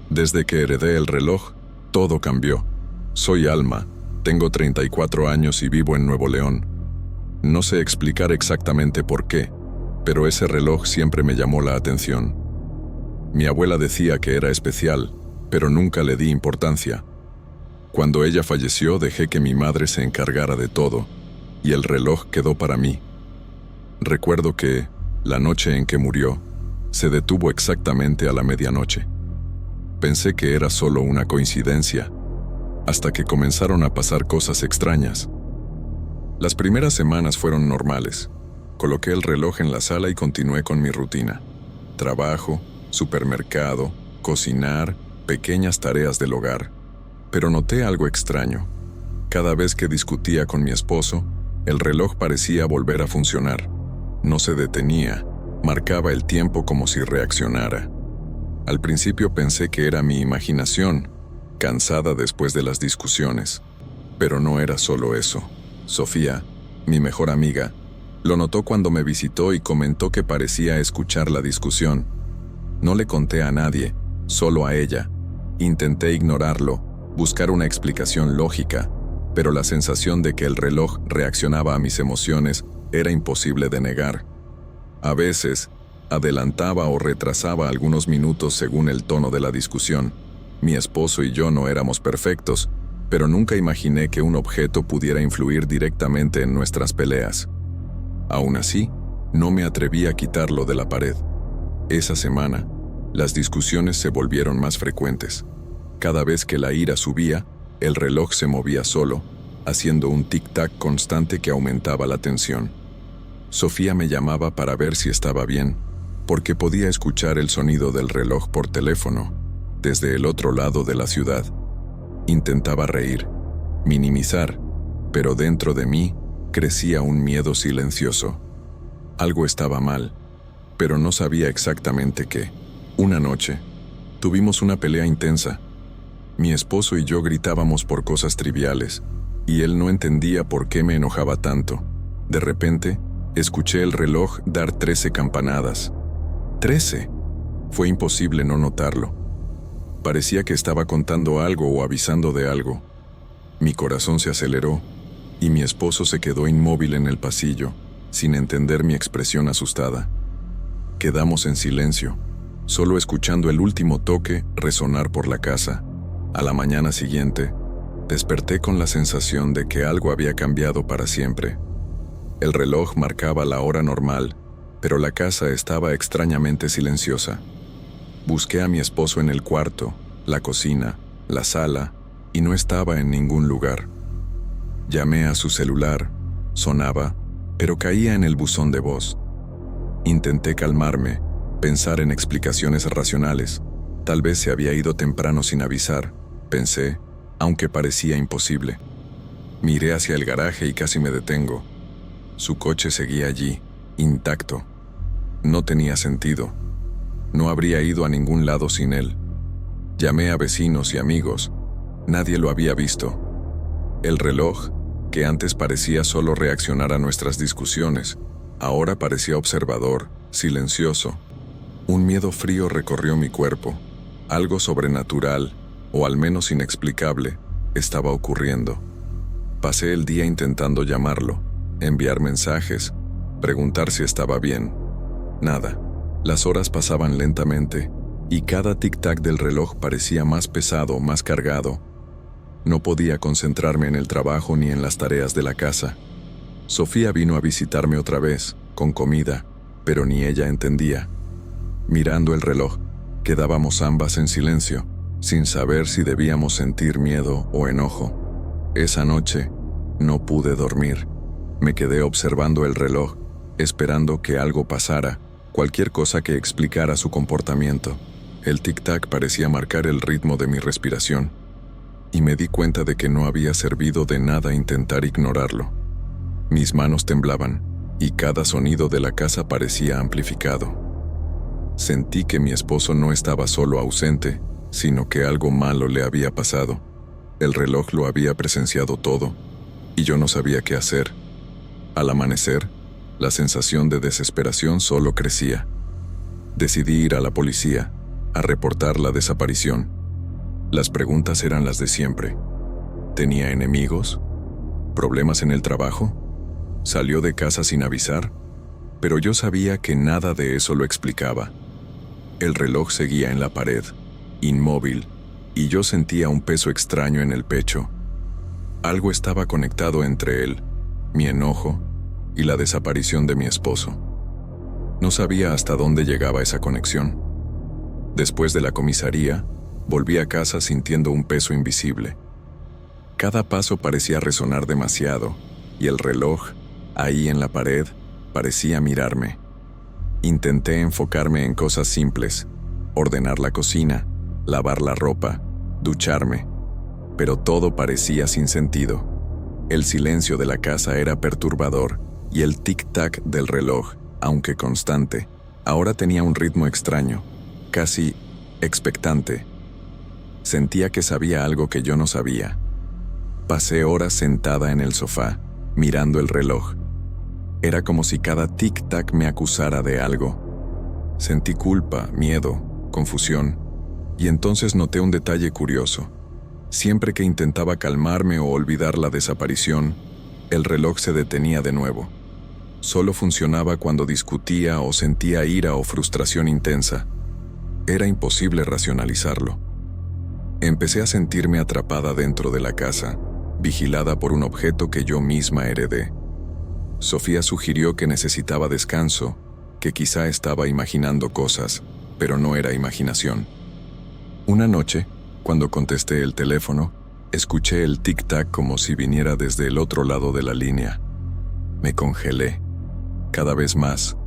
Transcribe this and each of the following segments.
Desde que heredé el reloj, todo cambió. Soy Alma, tengo 34 años y vivo en Nuevo León. No sé explicar exactamente por qué, pero ese reloj siempre me llamó la atención. Mi abuela decía que era especial, pero nunca le di importancia. Cuando ella falleció, dejé que mi madre se encargara de todo, y el reloj quedó para mí. Recuerdo que, la noche en que murió, se detuvo exactamente a la medianoche. Pensé que era solo una coincidencia, hasta que comenzaron a pasar cosas extrañas. Las primeras semanas fueron normales. Coloqué el reloj en la sala y continué con mi rutina. Trabajo, supermercado, cocinar, pequeñas tareas del hogar. Pero noté algo extraño. Cada vez que discutía con mi esposo, el reloj parecía volver a funcionar. No se detenía, marcaba el tiempo como si reaccionara. Al principio pensé que era mi imaginación, cansada después de las discusiones. Pero no era solo eso. Sofía, mi mejor amiga, lo notó cuando me visitó y comentó que parecía escuchar la discusión. No le conté a nadie, solo a ella. Intenté ignorarlo, buscar una explicación lógica, pero la sensación de que el reloj reaccionaba a mis emociones era imposible de negar. A veces, adelantaba o retrasaba algunos minutos según el tono de la discusión. Mi esposo y yo no éramos perfectos, pero nunca imaginé que un objeto pudiera influir directamente en nuestras peleas. Aún así, no me atreví a quitarlo de la pared. Esa semana, las discusiones se volvieron más frecuentes. Cada vez que la ira subía, el reloj se movía solo, haciendo un tic-tac constante que aumentaba la tensión. Sofía me llamaba para ver si estaba bien, porque podía escuchar el sonido del reloj por teléfono, desde el otro lado de la ciudad. Intentaba reír, minimizar, pero dentro de mí crecía un miedo silencioso. Algo estaba mal, pero no sabía exactamente qué. Una noche, tuvimos una pelea intensa. Mi esposo y yo gritábamos por cosas triviales, y él no entendía por qué me enojaba tanto. De repente, escuché el reloj dar 13 campanadas. ¡13! Fue imposible no notarlo. Parecía que estaba contando algo o avisando de algo. Mi corazón se aceleró, y mi esposo se quedó inmóvil en el pasillo, sin entender mi expresión asustada. Quedamos en silencio, solo escuchando el último toque resonar por la casa. A la mañana siguiente, desperté con la sensación de que algo había cambiado para siempre. El reloj marcaba la hora normal, pero la casa estaba extrañamente silenciosa. Busqué a mi esposo en el cuarto, la cocina, la sala, y no estaba en ningún lugar. Llamé a su celular, sonaba, pero caía en el buzón de voz. Intenté calmarme, pensar en explicaciones racionales. Tal vez se había ido temprano sin avisar, pensé, aunque parecía imposible. Miré hacia el garaje y casi me detengo. Su coche seguía allí, intacto. No tenía sentido. No habría ido a ningún lado sin él. Llamé a vecinos y amigos. Nadie lo había visto. El reloj, que antes parecía solo reaccionar a nuestras discusiones, ahora parecía observador, silencioso. Un miedo frío recorrió mi cuerpo. Algo sobrenatural, o al menos inexplicable, estaba ocurriendo. Pasé el día intentando llamarlo, enviar mensajes, preguntar si estaba bien. Nada. Las horas pasaban lentamente, y cada tic-tac del reloj parecía más pesado, más cargado. No podía concentrarme en el trabajo ni en las tareas de la casa. Sofía vino a visitarme otra vez, con comida, pero ni ella entendía. Mirando el reloj, quedábamos ambas en silencio, sin saber si debíamos sentir miedo o enojo. Esa noche, no pude dormir. Me quedé observando el reloj, esperando que algo pasara, cualquier cosa que explicara su comportamiento. El tic-tac parecía marcar el ritmo de mi respiración, y me di cuenta de que no había servido de nada intentar ignorarlo. Mis manos temblaban, y cada sonido de la casa parecía amplificado. Sentí que mi esposo no estaba solo ausente, sino que algo malo le había pasado. El reloj lo había presenciado todo, y yo no sabía qué hacer. Al amanecer, la sensación de desesperación solo crecía. Decidí ir a la policía, a reportar la desaparición. Las preguntas eran las de siempre. ¿Tenía enemigos? ¿Problemas en el trabajo? ¿Salió de casa sin avisar? Pero yo sabía que nada de eso lo explicaba. El reloj seguía en la pared, inmóvil, y yo sentía un peso extraño en el pecho. Algo estaba conectado entre él, mi enojo y la desaparición de mi esposo. No sabía hasta dónde llegaba esa conexión. Después de la comisaría, volví a casa sintiendo un peso invisible. Cada paso parecía resonar demasiado, y el reloj, ahí en la pared, parecía mirarme. Intenté enfocarme en cosas simples, ordenar la cocina, lavar la ropa, ducharme, pero todo parecía sin sentido. El silencio de la casa era perturbador, y el tic-tac del reloj, aunque constante, ahora tenía un ritmo extraño, casi expectante. Sentía que sabía algo que yo no sabía. Pasé horas sentada en el sofá, mirando el reloj. Era como si cada tic-tac me acusara de algo. Sentí culpa, miedo, confusión, y entonces noté un detalle curioso. Siempre que intentaba calmarme o olvidar la desaparición, el reloj se detenía de nuevo. Solo funcionaba cuando discutía o sentía ira o frustración intensa. Era imposible racionalizarlo. Empecé a sentirme atrapada dentro de la casa, vigilada por un objeto que yo misma heredé. Sofía sugirió que necesitaba descanso, que quizá estaba imaginando cosas, pero no era imaginación. Una noche, cuando contesté el teléfono, escuché el tic-tac como si viniera desde el otro lado de la línea. Me congelé. Cada vez más,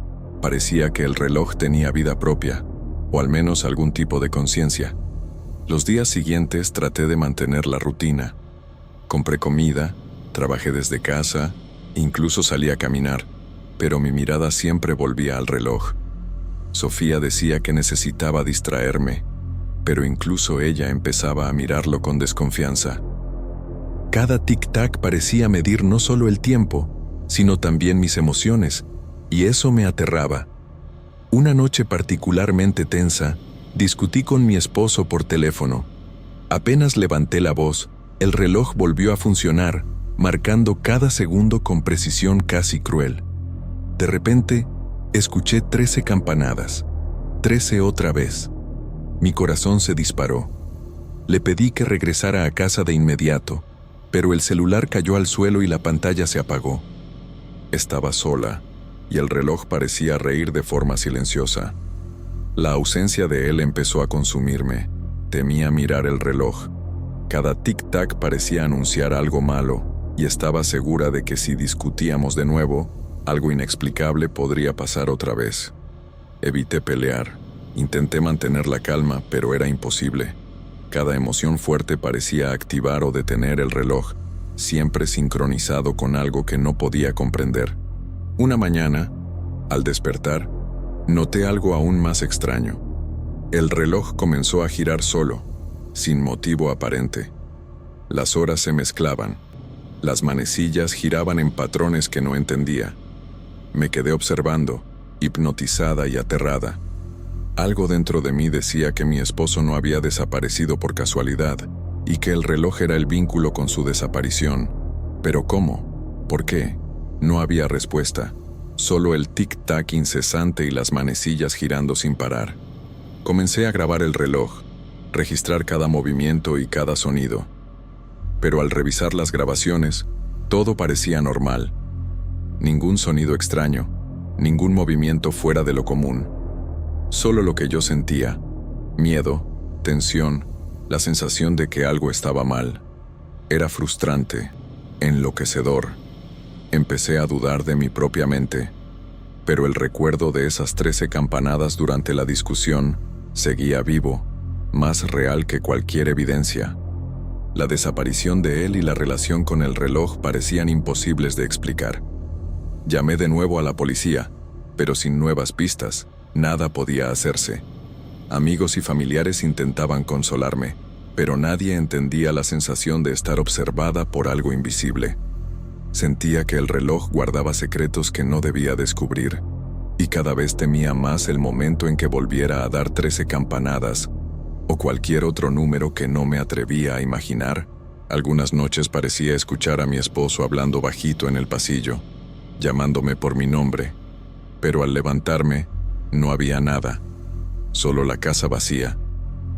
parecía que el reloj tenía vida propia, o al menos algún tipo de conciencia. Los días siguientes traté de mantener la rutina. Compré comida, trabajé desde casa, incluso salí a caminar, pero mi mirada siempre volvía al reloj. Sofía decía que necesitaba distraerme, pero incluso ella empezaba a mirarlo con desconfianza. Cada tic-tac parecía medir no solo el tiempo, sino también mis emociones, y eso me aterraba. Una noche particularmente tensa, discutí con mi esposo por teléfono. Apenas levanté la voz, el reloj volvió a funcionar, marcando cada segundo con precisión casi cruel. De repente, escuché 13 campanadas. 13 otra vez. Mi corazón se disparó. Le pedí que regresara a casa de inmediato, pero el celular cayó al suelo y la pantalla se apagó. Estaba sola, y el reloj parecía reír de forma silenciosa. La ausencia de él empezó a consumirme. Temía mirar el reloj. Cada tic-tac parecía anunciar algo malo, y estaba segura de que si discutíamos de nuevo, algo inexplicable podría pasar otra vez. Evité pelear. Intenté mantener la calma, pero era imposible. Cada emoción fuerte parecía activar o detener el reloj, siempre sincronizado con algo que no podía comprender. Una mañana, al despertar, noté algo aún más extraño. El reloj comenzó a girar solo, sin motivo aparente. Las horas se mezclaban. Las manecillas giraban en patrones que no entendía. Me quedé observando, hipnotizada y aterrada. Algo dentro de mí decía que mi esposo no había desaparecido por casualidad y que el reloj era el vínculo con su desaparición. ¿Pero cómo? ¿Por qué? No había respuesta. Solo el tic-tac incesante y las manecillas girando sin parar. Comencé a grabar el reloj, registrar cada movimiento y cada sonido. Pero al revisar las grabaciones, todo parecía normal. Ningún sonido extraño, ningún movimiento fuera de lo común. Solo lo que yo sentía: miedo, tensión, la sensación de que algo estaba mal. Era frustrante, enloquecedor. Empecé a dudar de mi propia mente, pero el recuerdo de esas 13 campanadas durante la discusión seguía vivo, más real que cualquier evidencia. La desaparición de él y la relación con el reloj parecían imposibles de explicar. Llamé de nuevo a la policía, pero sin nuevas pistas, nada podía hacerse. Amigos y familiares intentaban consolarme, pero nadie entendía la sensación de estar observada por algo invisible. Sentía que el reloj guardaba secretos que no debía descubrir, y cada vez temía más el momento en que volviera a dar 13 campanadas, o cualquier otro número que no me atrevía a imaginar. Algunas noches parecía escuchar a mi esposo hablando bajito en el pasillo, llamándome por mi nombre, pero al levantarme no había nada, solo la casa vacía,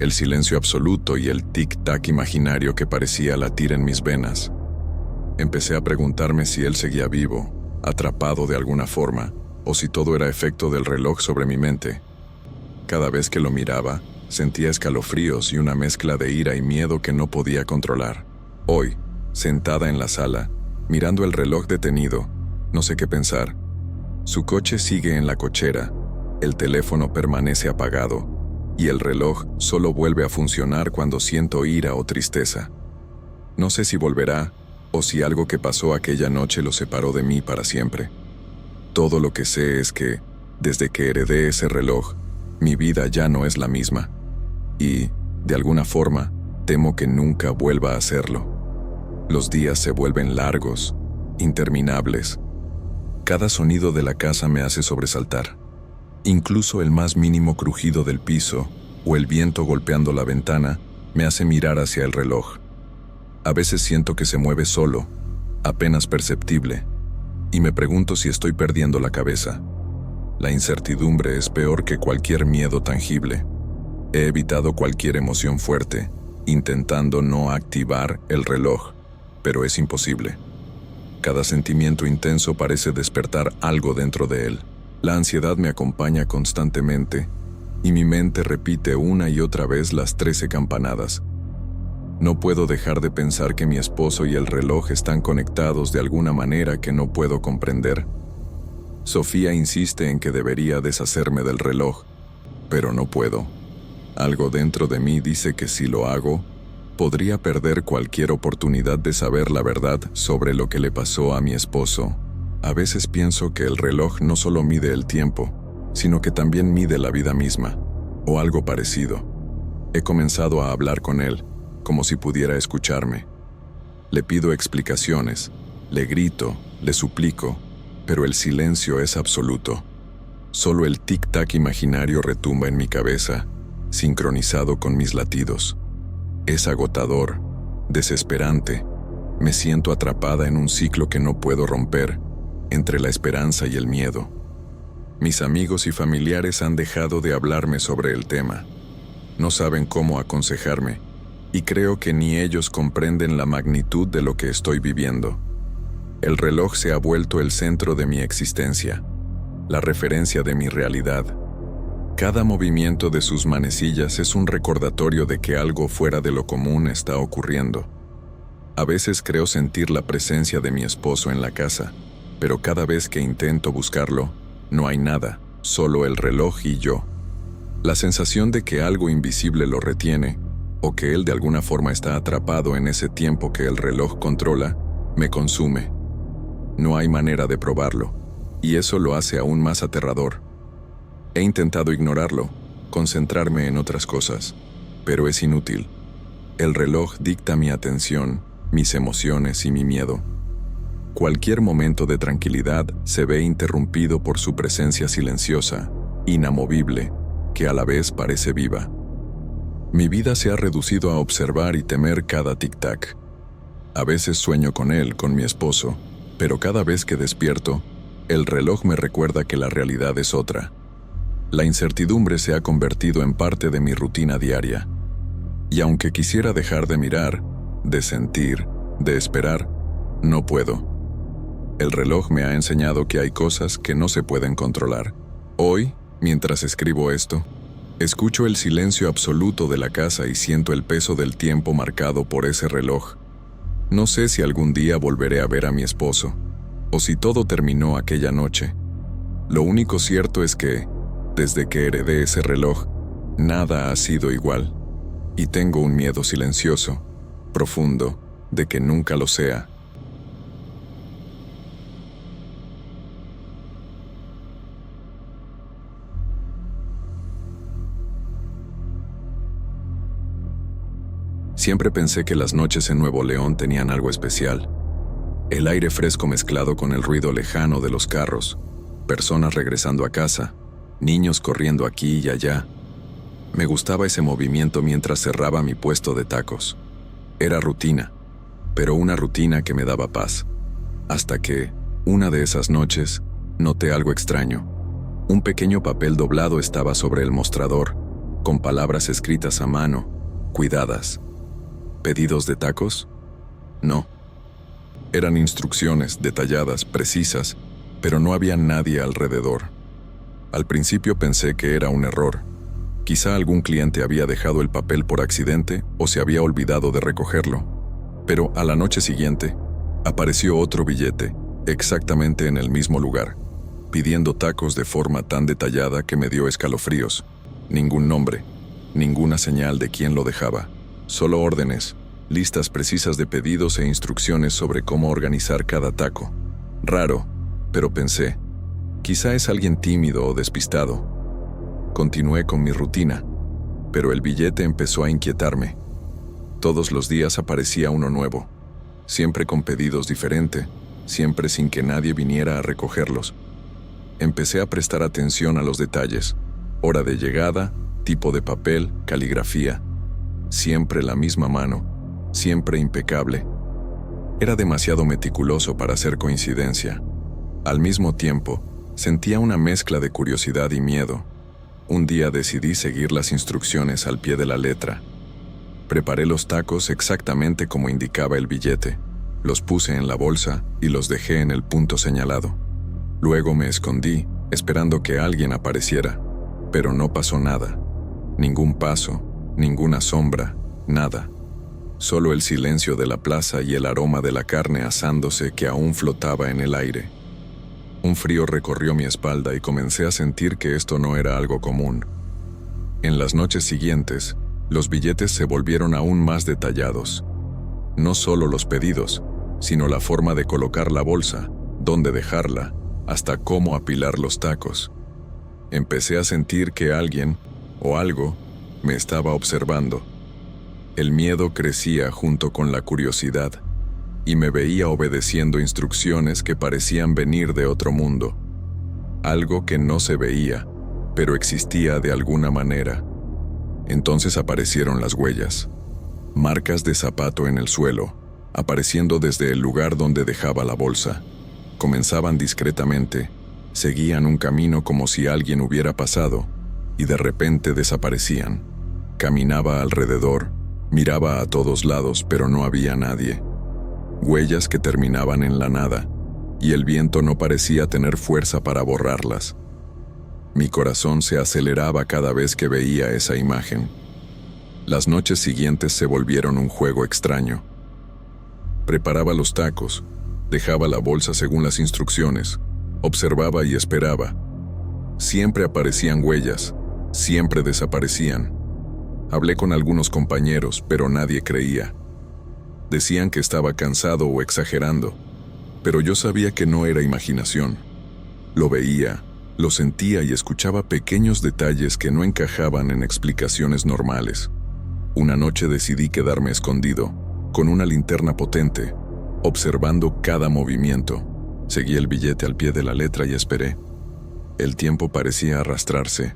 el silencio absoluto y el tic-tac imaginario que parecía latir en mis venas. Empecé a preguntarme si él seguía vivo, atrapado de alguna forma, o si todo era efecto del reloj sobre mi mente. Cada vez que lo miraba, sentía escalofríos y una mezcla de ira y miedo que no podía controlar. Hoy, sentada en la sala, mirando el reloj detenido, no sé qué pensar. Su coche sigue en la cochera, el teléfono permanece apagado, y el reloj solo vuelve a funcionar cuando siento ira o tristeza. No sé si volverá, o si algo que pasó aquella noche lo separó de mí para siempre. Todo lo que sé es que, desde que heredé ese reloj, mi vida ya no es la misma. Y, de alguna forma, temo que nunca vuelva a serlo. Los días se vuelven largos, interminables. Cada sonido de la casa me hace sobresaltar. Incluso el más mínimo crujido del piso o el viento golpeando la ventana me hace mirar hacia el reloj. A veces siento que se mueve solo, apenas perceptible, y me pregunto si estoy perdiendo la cabeza. La incertidumbre es peor que cualquier miedo tangible. He evitado cualquier emoción fuerte, intentando no activar el reloj, pero es imposible. Cada sentimiento intenso parece despertar algo dentro de él. La ansiedad me acompaña constantemente, y mi mente repite una y otra vez las 13 campanadas. No puedo dejar de pensar que mi esposo y el reloj están conectados de alguna manera que no puedo comprender. Sofía insiste en que debería deshacerme del reloj, pero no puedo. Algo dentro de mí dice que si lo hago, podría perder cualquier oportunidad de saber la verdad sobre lo que le pasó a mi esposo. A veces pienso que el reloj no solo mide el tiempo, sino que también mide la vida misma, o algo parecido. He comenzado a hablar con él, como si pudiera escucharme. Le pido explicaciones, le grito, le suplico, pero el silencio es absoluto. Solo el tic-tac imaginario retumba en mi cabeza, sincronizado con mis latidos. Es agotador, desesperante. Me siento atrapada en un ciclo que no puedo romper, entre la esperanza y el miedo. Mis amigos y familiares han dejado de hablarme sobre el tema. No saben cómo aconsejarme, y creo que ni ellos comprenden la magnitud de lo que estoy viviendo. El reloj se ha vuelto el centro de mi existencia, la referencia de mi realidad. Cada movimiento de sus manecillas es un recordatorio de que algo fuera de lo común está ocurriendo. A veces creo sentir la presencia de mi esposo en la casa, pero cada vez que intento buscarlo, no hay nada, solo el reloj y yo. La sensación de que algo invisible lo retiene, o que él de alguna forma está atrapado en ese tiempo que el reloj controla, me consume. No hay manera de probarlo, y eso lo hace aún más aterrador. He intentado ignorarlo, concentrarme en otras cosas, pero es inútil. El reloj dicta mi atención, mis emociones y mi miedo. Cualquier momento de tranquilidad se ve interrumpido por su presencia silenciosa, inamovible, que a la vez parece viva. Mi vida se ha reducido a observar y temer cada tic-tac. A veces sueño con él, con mi esposo, pero cada vez que despierto, el reloj me recuerda que la realidad es otra. La incertidumbre se ha convertido en parte de mi rutina diaria. Y aunque quisiera dejar de mirar, de sentir, de esperar, no puedo. El reloj me ha enseñado que hay cosas que no se pueden controlar. Hoy, mientras escribo esto, escucho el silencio absoluto de la casa y siento el peso del tiempo marcado por ese reloj. No sé si algún día volveré a ver a mi esposo, o si todo terminó aquella noche. Lo único cierto es que, desde que heredé ese reloj, nada ha sido igual, y tengo un miedo silencioso, profundo, de que nunca lo sea. Siempre pensé que las noches en Nuevo León tenían algo especial. El aire fresco mezclado con el ruido lejano de los carros, personas regresando a casa, niños corriendo aquí y allá. Me gustaba ese movimiento mientras cerraba mi puesto de tacos. Era rutina, pero una rutina que me daba paz. Hasta que, una de esas noches, noté algo extraño. Un pequeño papel doblado estaba sobre el mostrador, con palabras escritas a mano, cuidadas. ¿Pedidos de tacos? No. Eran instrucciones detalladas, precisas, pero no había nadie alrededor. Al principio pensé que era un error. Quizá algún cliente había dejado el papel por accidente o se había olvidado de recogerlo. Pero a la noche siguiente, apareció otro billete, exactamente en el mismo lugar, pidiendo tacos de forma tan detallada que me dio escalofríos. Ningún nombre, ninguna señal de quién lo dejaba, solo órdenes, listas precisas de pedidos e instrucciones sobre cómo organizar cada taco. Raro, pero pensé, quizá es alguien tímido o despistado. Continué con mi rutina, pero el billete empezó a inquietarme. Todos los días aparecía uno nuevo, siempre con pedidos diferentes, siempre sin que nadie viniera a recogerlos. Empecé a prestar atención a los detalles, hora de llegada, tipo de papel, caligrafía. Siempre la misma mano, siempre impecable. Era demasiado meticuloso para ser coincidencia. Al mismo tiempo, sentía una mezcla de curiosidad y miedo. Un día decidí seguir las instrucciones al pie de la letra. Preparé los tacos exactamente como indicaba el billete. Los puse en la bolsa y los dejé en el punto señalado. Luego me escondí, esperando que alguien apareciera, pero no pasó nada. Ningún paso, ninguna sombra, nada. Solo el silencio de la plaza y el aroma de la carne asándose que aún flotaba en el aire. Un frío recorrió mi espalda y comencé a sentir que esto no era algo común. En las noches siguientes, los billetes se volvieron aún más detallados. No solo los pedidos, sino la forma de colocar la bolsa, dónde dejarla, hasta cómo apilar los tacos. Empecé a sentir que alguien, o algo, me estaba observando. El miedo crecía junto con la curiosidad, y me veía obedeciendo instrucciones que parecían venir de otro mundo. Algo que no se veía, pero existía de alguna manera. Entonces aparecieron las huellas, marcas de zapato en el suelo, apareciendo desde el lugar donde dejaba la bolsa. Comenzaban discretamente, seguían un camino como si alguien hubiera pasado, y de repente desaparecían. Caminaba alrededor, miraba a todos lados, pero no había nadie. Huellas que terminaban en la nada, y el viento no parecía tener fuerza para borrarlas. Mi corazón se aceleraba cada vez que veía esa imagen. Las noches siguientes se volvieron un juego extraño. Preparaba los tacos, dejaba la bolsa según las instrucciones, observaba y esperaba. Siempre aparecían huellas, siempre desaparecían. Hablé con algunos compañeros, pero nadie creía. Decían que estaba cansado o exagerando, pero yo sabía que no era imaginación. Lo veía, lo sentía y escuchaba pequeños detalles que no encajaban en explicaciones normales. Una noche decidí quedarme escondido, con una linterna potente, observando cada movimiento. Seguí el billete al pie de la letra y esperé. El tiempo parecía arrastrarse.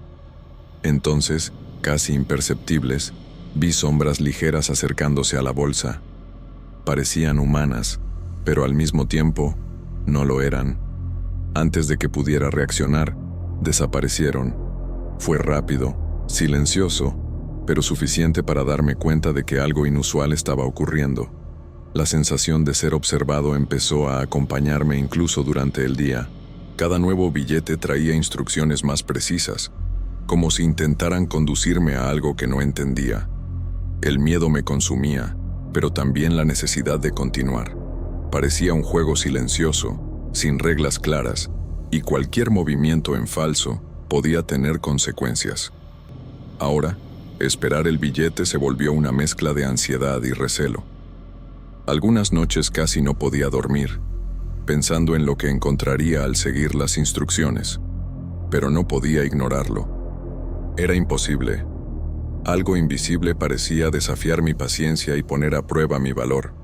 Entonces, casi imperceptibles, vi sombras ligeras acercándose a la bolsa. Parecían humanas, pero al mismo tiempo, no lo eran. Antes de que pudiera reaccionar, desaparecieron. Fue rápido, silencioso, pero suficiente para darme cuenta de que algo inusual estaba ocurriendo. La sensación de ser observado empezó a acompañarme incluso durante el día. Cada nuevo billete traía instrucciones más precisas, como si intentaran conducirme a algo que no entendía. El miedo me consumía, pero también la necesidad de continuar. Parecía un juego silencioso, sin reglas claras, y cualquier movimiento en falso podía tener consecuencias. Ahora, esperar el billete se volvió una mezcla de ansiedad y recelo. Algunas noches casi no podía dormir, pensando en lo que encontraría al seguir las instrucciones, pero no podía ignorarlo. Era imposible. Algo invisible parecía desafiar mi paciencia y poner a prueba mi valor.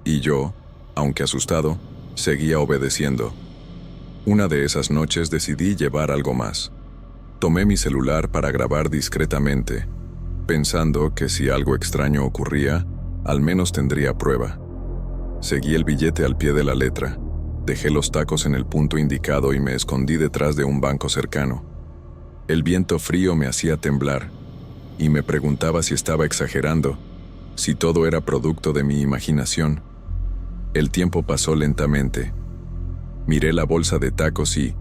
Y yo, aunque asustado, seguía obedeciendo. Una de esas noches decidí llevar algo más. Tomé mi celular para grabar discretamente, pensando que si algo extraño ocurría, al menos tendría prueba. Seguí el billete al pie de la letra, dejé los tacos en el punto indicado y me escondí detrás de un banco cercano. El viento frío me hacía temblar, y me preguntaba si estaba exagerando, si todo era producto de mi imaginación. El tiempo pasó lentamente. Miré la bolsa de tacos y,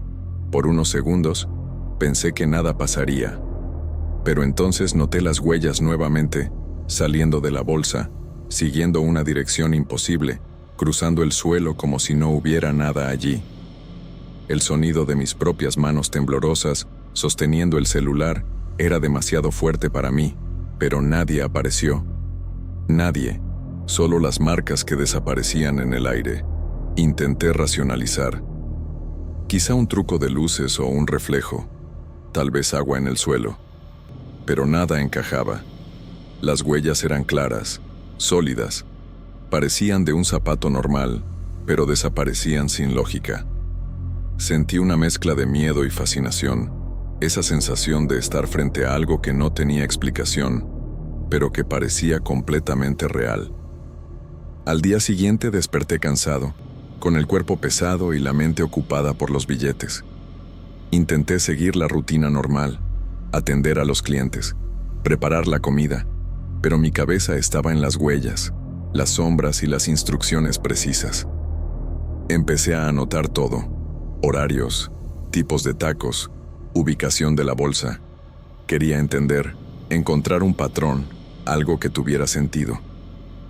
por unos segundos, pensé que nada pasaría. Pero entonces noté las huellas nuevamente, saliendo de la bolsa, siguiendo una dirección imposible, cruzando el suelo como si no hubiera nada allí. El sonido de mis propias manos temblorosas, sosteniendo el celular, era demasiado fuerte para mí, pero nadie apareció. Nadie, solo las marcas que desaparecían en el aire. Intenté racionalizar. Quizá un truco de luces o un reflejo, tal vez agua en el suelo. Pero nada encajaba. Las huellas eran claras, sólidas. Parecían de un zapato normal, pero desaparecían sin lógica. Sentí una mezcla de miedo y fascinación, esa sensación de estar frente a algo que no tenía explicación, pero que parecía completamente real. Al día siguiente desperté cansado, con el cuerpo pesado y la mente ocupada por los billetes. Intenté seguir la rutina normal, atender a los clientes, preparar la comida, pero mi cabeza estaba en las huellas, las sombras y las instrucciones precisas. Empecé a anotar todo: horarios, tipos de tacos, ubicación de la bolsa. Quería entender, encontrar un patrón, algo que tuviera sentido.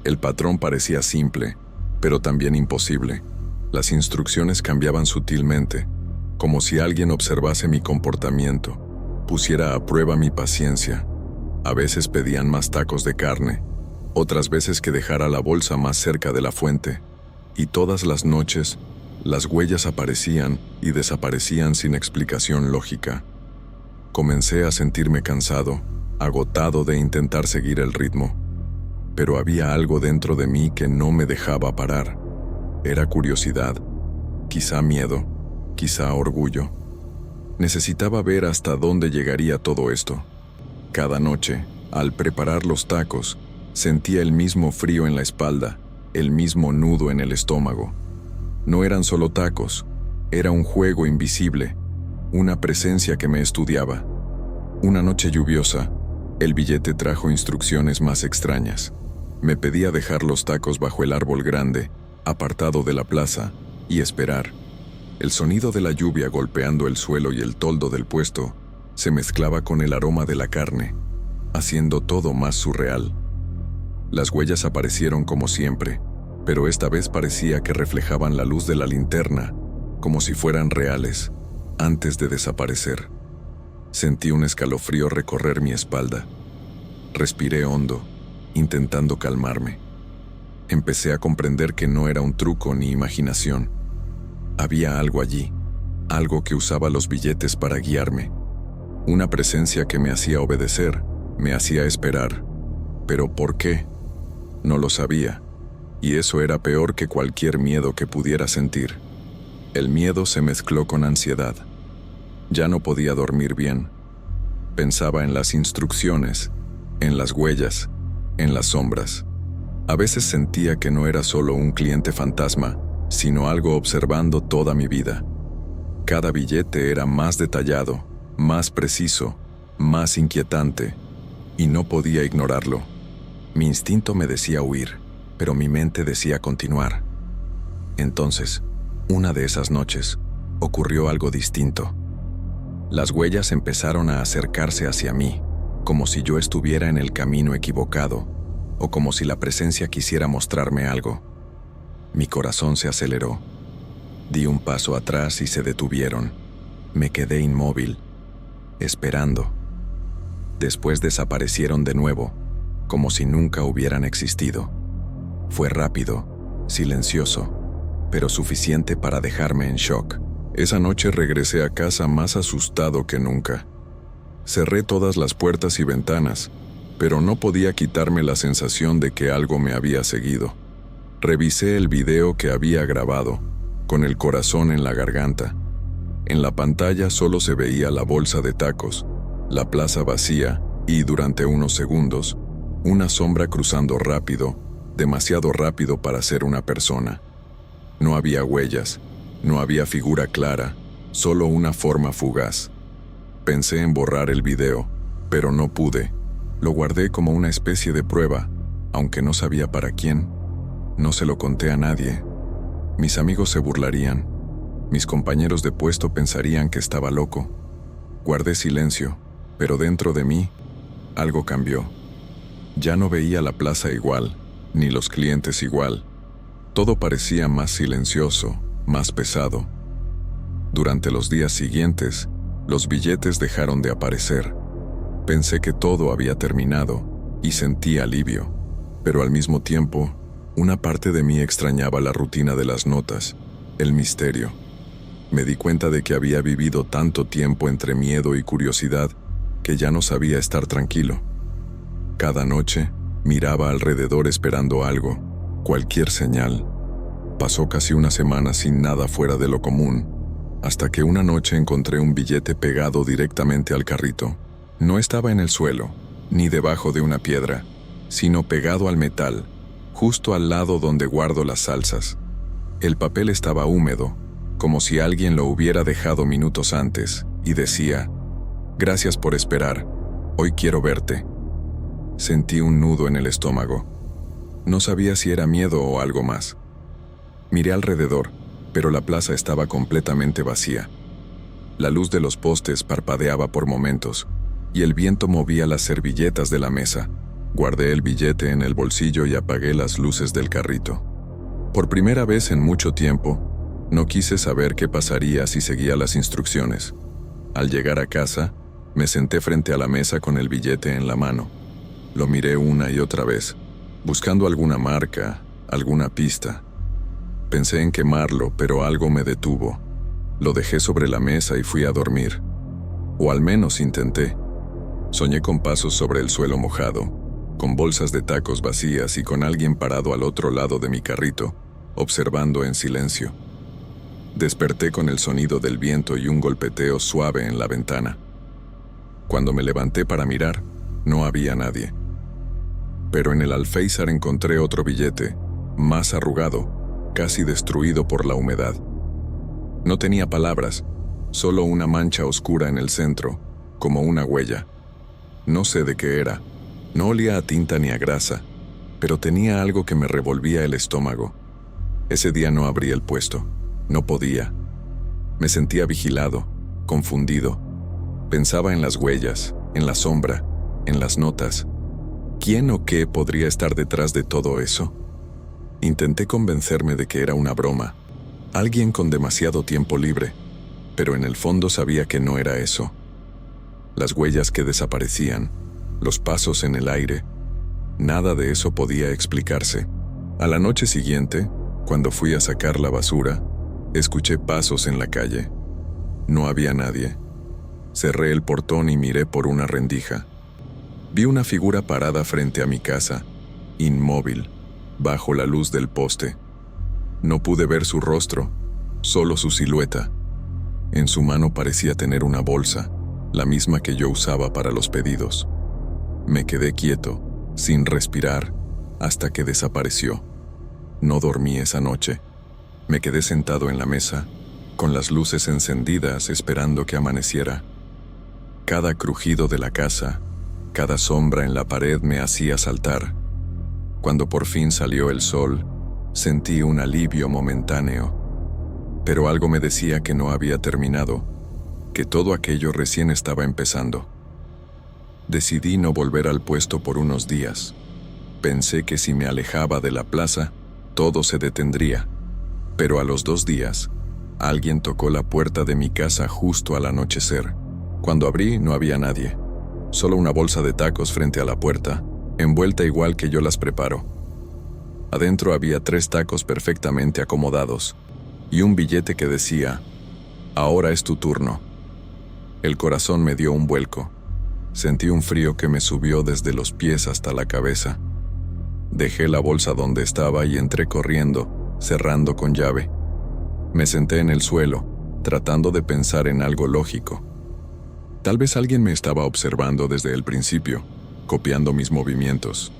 El patrón parecía simple, pero también imposible. Las instrucciones cambiaban sutilmente, como si alguien observase mi comportamiento, pusiera a prueba mi paciencia. A veces pedían más tacos de carne, otras veces que dejara la bolsa más cerca de la fuente, y todas las noches, las huellas aparecían y desaparecían sin explicación lógica. Comencé a sentirme cansado, agotado de intentar seguir el ritmo, pero había algo dentro de mí que no me dejaba parar. Era curiosidad, quizá miedo, quizá orgullo. Necesitaba ver hasta dónde llegaría todo esto. Cada noche, al preparar los tacos, sentía el mismo frío en la espalda, el mismo nudo en el estómago. No eran solo tacos, era un juego invisible, una presencia que me estudiaba. Una noche lluviosa, el billete trajo instrucciones más extrañas. Me pedía dejar los tacos bajo el árbol grande, apartado de la plaza, y esperar. El sonido de la lluvia golpeando el suelo y el toldo del puesto se mezclaba con el aroma de la carne, haciendo todo más surreal. Las huellas aparecieron como siempre, pero esta vez parecía que reflejaban la luz de la linterna, como si fueran reales, antes de desaparecer. Sentí un escalofrío recorrer mi espalda. Respiré hondo, intentando calmarme. Empecé a comprender que no era un truco ni imaginación. Había algo allí, algo que usaba los billetes para guiarme. Una presencia que me hacía obedecer, me hacía esperar. ¿Pero por qué? No lo sabía, y eso era peor que cualquier miedo que pudiera sentir. El miedo se mezcló con ansiedad. Ya no podía dormir bien. Pensaba en las instrucciones, en las huellas, en las sombras. A veces sentía que no era solo un cliente fantasma, sino algo observando toda mi vida. Cada billete era más detallado, más preciso, más inquietante, y no podía ignorarlo. Mi instinto me decía huir, pero mi mente decía continuar. Entonces, una de esas noches, ocurrió algo distinto. Las huellas empezaron a acercarse hacia mí, como si yo estuviera en el camino equivocado, o como si la presencia quisiera mostrarme algo. Mi corazón se aceleró. Di un paso atrás y se detuvieron. Me quedé inmóvil, esperando. Después desaparecieron de nuevo, como si nunca hubieran existido. Fue rápido, silencioso, pero suficiente para dejarme en shock. Esa noche regresé a casa más asustado que nunca. Cerré todas las puertas y ventanas, pero no podía quitarme la sensación de que algo me había seguido. Revisé el video que había grabado, con el corazón en la garganta. En la pantalla solo se veía la bolsa de tacos, la plaza vacía y durante unos segundos, una sombra cruzando rápido, demasiado rápido para ser una persona. No había huellas, no había figura clara, solo una forma fugaz. Pensé en borrar el video, pero no pude. Lo guardé como una especie de prueba, aunque no sabía para quién. No se lo conté a nadie. Mis amigos se burlarían. Mis compañeros de puesto pensarían que estaba loco. Guardé silencio, pero dentro de mí, algo cambió. Ya no veía la plaza igual, ni los clientes igual. Todo parecía más silencioso, más pesado. Durante los días siguientes, los billetes dejaron de aparecer. Pensé que todo había terminado y sentí alivio, pero al mismo tiempo, una parte de mí extrañaba la rutina de las notas, el misterio. Me di cuenta de que había vivido tanto tiempo entre miedo y curiosidad que ya no sabía estar tranquilo. Cada noche, miraba alrededor esperando algo, cualquier señal. Pasó casi una semana sin nada fuera de lo común, hasta que una noche encontré un billete pegado directamente al carrito. No estaba en el suelo, ni debajo de una piedra, sino pegado al metal, justo al lado donde guardo las salsas. El papel estaba húmedo, como si alguien lo hubiera dejado minutos antes, y decía: «Gracias por esperar, hoy quiero verte». Sentí un nudo en el estómago. No sabía si era miedo o algo más. Miré alrededor, pero la plaza estaba completamente vacía. La luz de los postes parpadeaba por momentos, y el viento movía las servilletas de la mesa. Guardé el billete en el bolsillo y apagué las luces del carrito. Por primera vez en mucho tiempo, no quise saber qué pasaría si seguía las instrucciones. Al llegar a casa, me senté frente a la mesa con el billete en la mano. Lo miré una y otra vez, buscando alguna marca, alguna pista. Pensé en quemarlo, pero algo me detuvo. Lo dejé sobre la mesa y fui a dormir. O al menos intenté. Soñé con pasos sobre el suelo mojado, con bolsas de tacos vacías y con alguien parado al otro lado de mi carrito, observando en silencio. Desperté con el sonido del viento y un golpeteo suave en la ventana. Cuando me levanté para mirar, no había nadie. Pero en el alféizar encontré otro billete, más arrugado, casi destruido por la humedad. No tenía palabras, solo una mancha oscura en el centro, como una huella. No sé de qué era, no olía a tinta ni a grasa, pero tenía algo que me revolvía el estómago. Ese día no abrí el puesto, no podía. Me sentía vigilado, confundido. Pensaba en las huellas, en la sombra, en las notas. ¿Quién o qué podría estar detrás de todo eso? Intenté convencerme de que era una broma, alguien con demasiado tiempo libre, pero en el fondo sabía que no era eso. Las huellas que desaparecían, los pasos en el aire, nada de eso podía explicarse. A la noche siguiente, cuando fui a sacar la basura, escuché pasos en la calle. No había nadie. Cerré el portón y miré por una rendija. Vi una figura parada frente a mi casa, inmóvil, bajo la luz del poste. No pude ver su rostro, solo su silueta. En su mano parecía tener una bolsa, la misma que yo usaba para los pedidos. Me quedé quieto, sin respirar, hasta que desapareció. No dormí esa noche. Me quedé sentado en la mesa, con las luces encendidas esperando que amaneciera. Cada crujido de la casa, cada sombra en la pared me hacía saltar. Cuando por fin salió el sol, sentí un alivio momentáneo. Pero algo me decía que no había terminado, que todo aquello recién estaba empezando. Decidí no volver al puesto por unos días. Pensé que si me alejaba de la plaza, todo se detendría. Pero a los 2 días, alguien tocó la puerta de mi casa justo al anochecer. Cuando abrí, no había nadie. Solo una bolsa de tacos frente a la puerta, envuelta igual que yo las preparo. Adentro había 3 tacos perfectamente acomodados y un billete que decía: «Ahora es tu turno». El corazón me dio un vuelco. Sentí un frío que me subió desde los pies hasta la cabeza. Dejé la bolsa donde estaba y entré corriendo, cerrando con llave. Me senté en el suelo, tratando de pensar en algo lógico. Tal vez alguien me estaba observando desde el principio, copiando mis movimientos.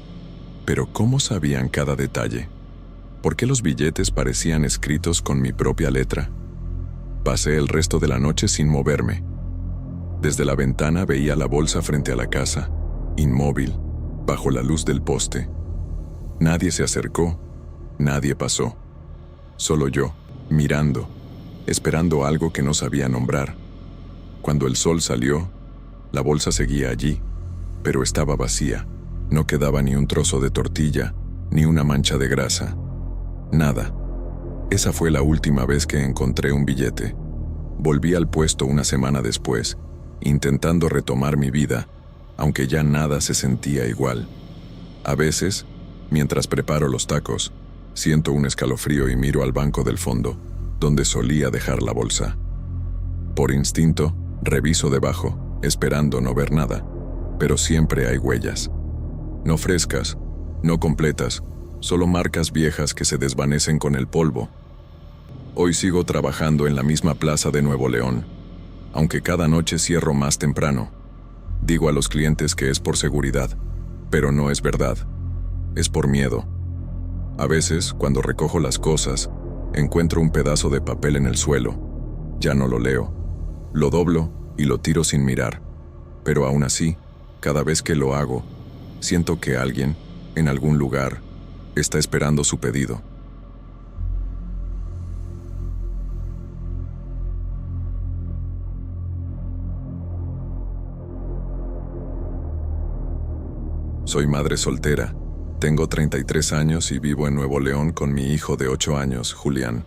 Pero ¿cómo sabían cada detalle? ¿Por qué los billetes parecían escritos con mi propia letra? Pasé el resto de la noche sin moverme. Desde la ventana veía la bolsa frente a la casa, inmóvil, bajo la luz del poste. Nadie se acercó, nadie pasó. Solo yo, mirando, esperando algo que no sabía nombrar. Cuando el sol salió, la bolsa seguía allí, pero estaba vacía. No quedaba ni un trozo de tortilla, ni una mancha de grasa. Nada. Esa fue la última vez que encontré un billete. Volví al puesto una semana después, intentando retomar mi vida, aunque ya nada se sentía igual. A veces, mientras preparo los tacos, siento un escalofrío y miro al banco del fondo, donde solía dejar la bolsa. Por instinto, reviso debajo, esperando no ver nada, pero siempre hay huellas. No frescas, no completas, solo marcas viejas que se desvanecen con el polvo. Hoy sigo trabajando en la misma plaza de Nuevo León, aunque cada noche cierro más temprano. Digo a los clientes que es por seguridad, pero no es verdad. Es por miedo. A veces, cuando recojo las cosas, encuentro un pedazo de papel en el suelo. Ya no lo leo. Lo doblo y lo tiro sin mirar. Pero aún así, cada vez que lo hago, siento que alguien, en algún lugar, está esperando su pedido. Soy madre soltera, tengo 33 años y vivo en Nuevo León con mi hijo de 8 años, Julián.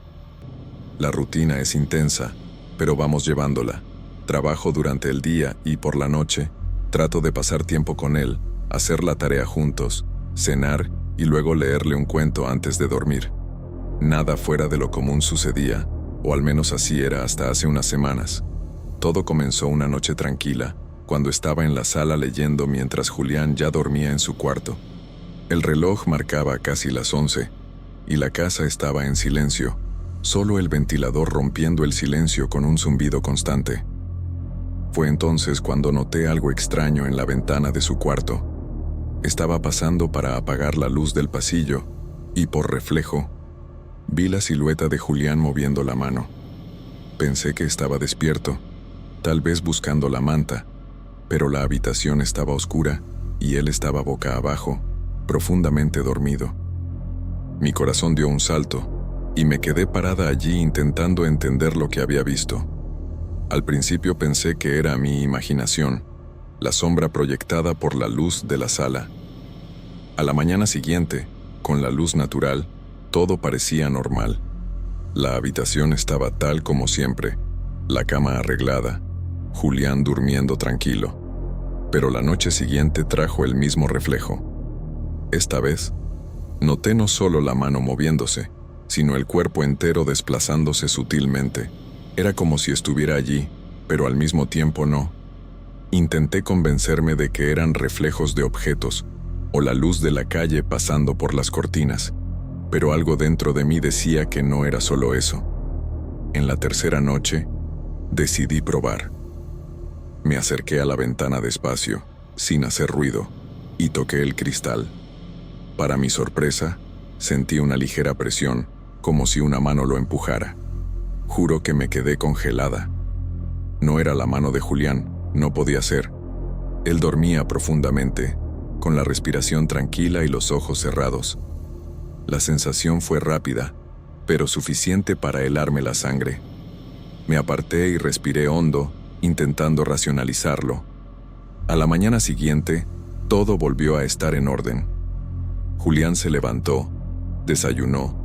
La rutina es intensa, pero vamos llevándola. Trabajo durante el día y por la noche, trato de pasar tiempo con él, hacer la tarea juntos, cenar y luego leerle un cuento antes de dormir. Nada fuera de lo común sucedía, o al menos así era hasta hace unas semanas. Todo comenzó una noche tranquila, cuando estaba en la sala leyendo mientras Julián ya dormía en su cuarto. El reloj marcaba casi las 11, y la casa estaba en silencio, solo el ventilador rompiendo el silencio con un zumbido constante. Fue entonces cuando noté algo extraño en la ventana de su cuarto. Estaba pasando para apagar la luz del pasillo, y por reflejo, vi la silueta de Julián moviendo la mano. Pensé que estaba despierto, tal vez buscando la manta, pero la habitación estaba oscura y él estaba boca abajo, profundamente dormido. Mi corazón dio un salto y me quedé parada allí intentando entender lo que había visto. Al principio pensé que era mi imaginación, la sombra proyectada por la luz de la sala. A la mañana siguiente, con la luz natural, todo parecía normal. La habitación estaba tal como siempre, la cama arreglada, Julián durmiendo tranquilo. Pero la noche siguiente trajo el mismo reflejo. Esta vez, noté no solo la mano moviéndose, sino el cuerpo entero desplazándose sutilmente. Era como si estuviera allí, pero al mismo tiempo no. Intenté convencerme de que eran reflejos de objetos, o la luz de la calle pasando por las cortinas, pero algo dentro de mí decía que no era solo eso. En la tercera noche, decidí probar. Me acerqué a la ventana despacio, sin hacer ruido, y toqué el cristal. Para mi sorpresa, sentí una ligera presión, como si una mano lo empujara. Juro que me quedé congelada. No era la mano de Julián, no podía ser. Él dormía profundamente, con la respiración tranquila y los ojos cerrados. La sensación fue rápida, pero suficiente para helarme la sangre. Me aparté y respiré hondo, intentando racionalizarlo. A la mañana siguiente, todo volvió a estar en orden. Julián se levantó, desayunó,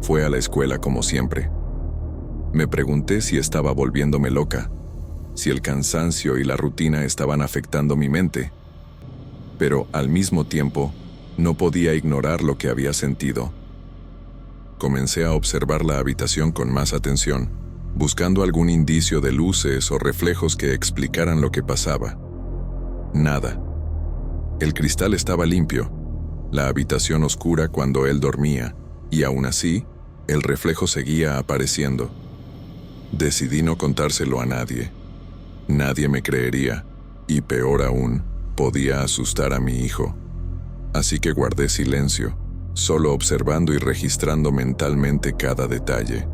fue a la escuela como siempre. Me pregunté si estaba volviéndome loca, si el cansancio y la rutina estaban afectando mi mente, pero al mismo tiempo no podía ignorar lo que había sentido. Comencé a observar la habitación con más atención, buscando algún indicio de luces o reflejos que explicaran lo que pasaba. Nada. El cristal estaba limpio, la habitación oscura cuando él dormía, y aún así, el reflejo seguía apareciendo. Decidí no contárselo a nadie. Nadie me creería, y peor aún, podía asustar a mi hijo. Así que guardé silencio, solo observando y registrando mentalmente cada detalle.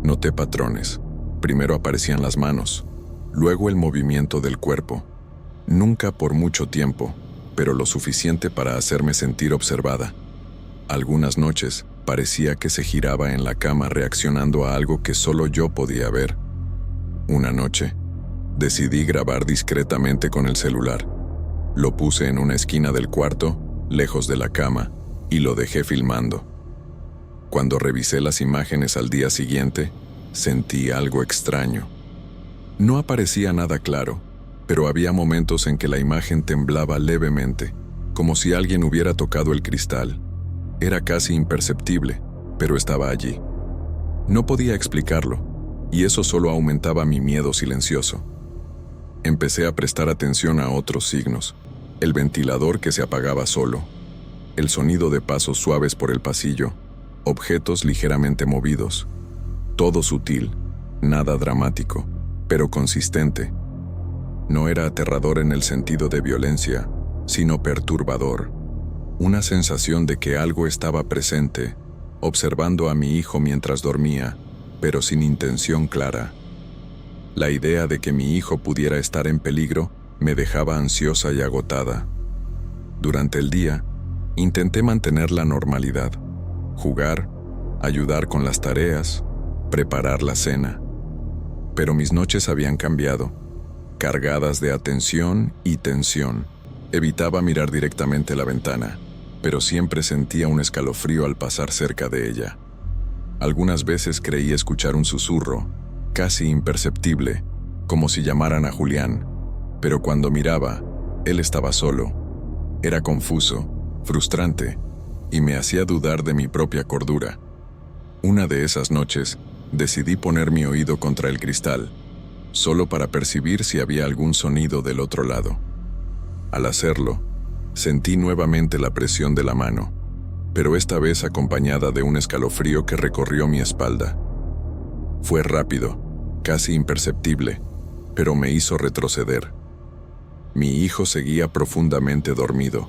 Noté patrones. Primero aparecían las manos, luego el movimiento del cuerpo. Nunca por mucho tiempo, pero lo suficiente para hacerme sentir observada. Algunas noches parecía que se giraba en la cama reaccionando a algo que solo yo podía ver. Una noche, decidí grabar discretamente con el celular. Lo puse en una esquina del cuarto, lejos de la cama, y lo dejé filmando. Cuando revisé las imágenes al día siguiente, sentí algo extraño. No aparecía nada claro, pero había momentos en que la imagen temblaba levemente, como si alguien hubiera tocado el cristal. Era casi imperceptible, pero estaba allí. No podía explicarlo, y eso solo aumentaba mi miedo silencioso. Empecé a prestar atención a otros signos: el ventilador que se apagaba solo, el sonido de pasos suaves por el pasillo, objetos ligeramente movidos. Todo sutil, nada dramático, pero consistente. No era aterrador en el sentido de violencia, sino perturbador. Una sensación de que algo estaba presente, observando a mi hijo mientras dormía, pero sin intención clara. La idea de que mi hijo pudiera estar en peligro me dejaba ansiosa y agotada. Durante el día, intenté mantener la normalidad, jugar, ayudar con las tareas, preparar la cena. Pero mis noches habían cambiado, cargadas de atención y tensión. Evitaba mirar directamente la ventana, pero siempre sentía un escalofrío al pasar cerca de ella. Algunas veces creí escuchar un susurro, casi imperceptible, como si llamaran a Julián, pero cuando miraba, él estaba solo. Era confuso, frustrante, y me hacía dudar de mi propia cordura. Una de esas noches, decidí poner mi oído contra el cristal, solo para percibir si había algún sonido del otro lado. Al hacerlo, sentí nuevamente la presión de la mano, pero esta vez acompañada de un escalofrío que recorrió mi espalda. Fue rápido, casi imperceptible, pero me hizo retroceder. Mi hijo seguía profundamente dormido.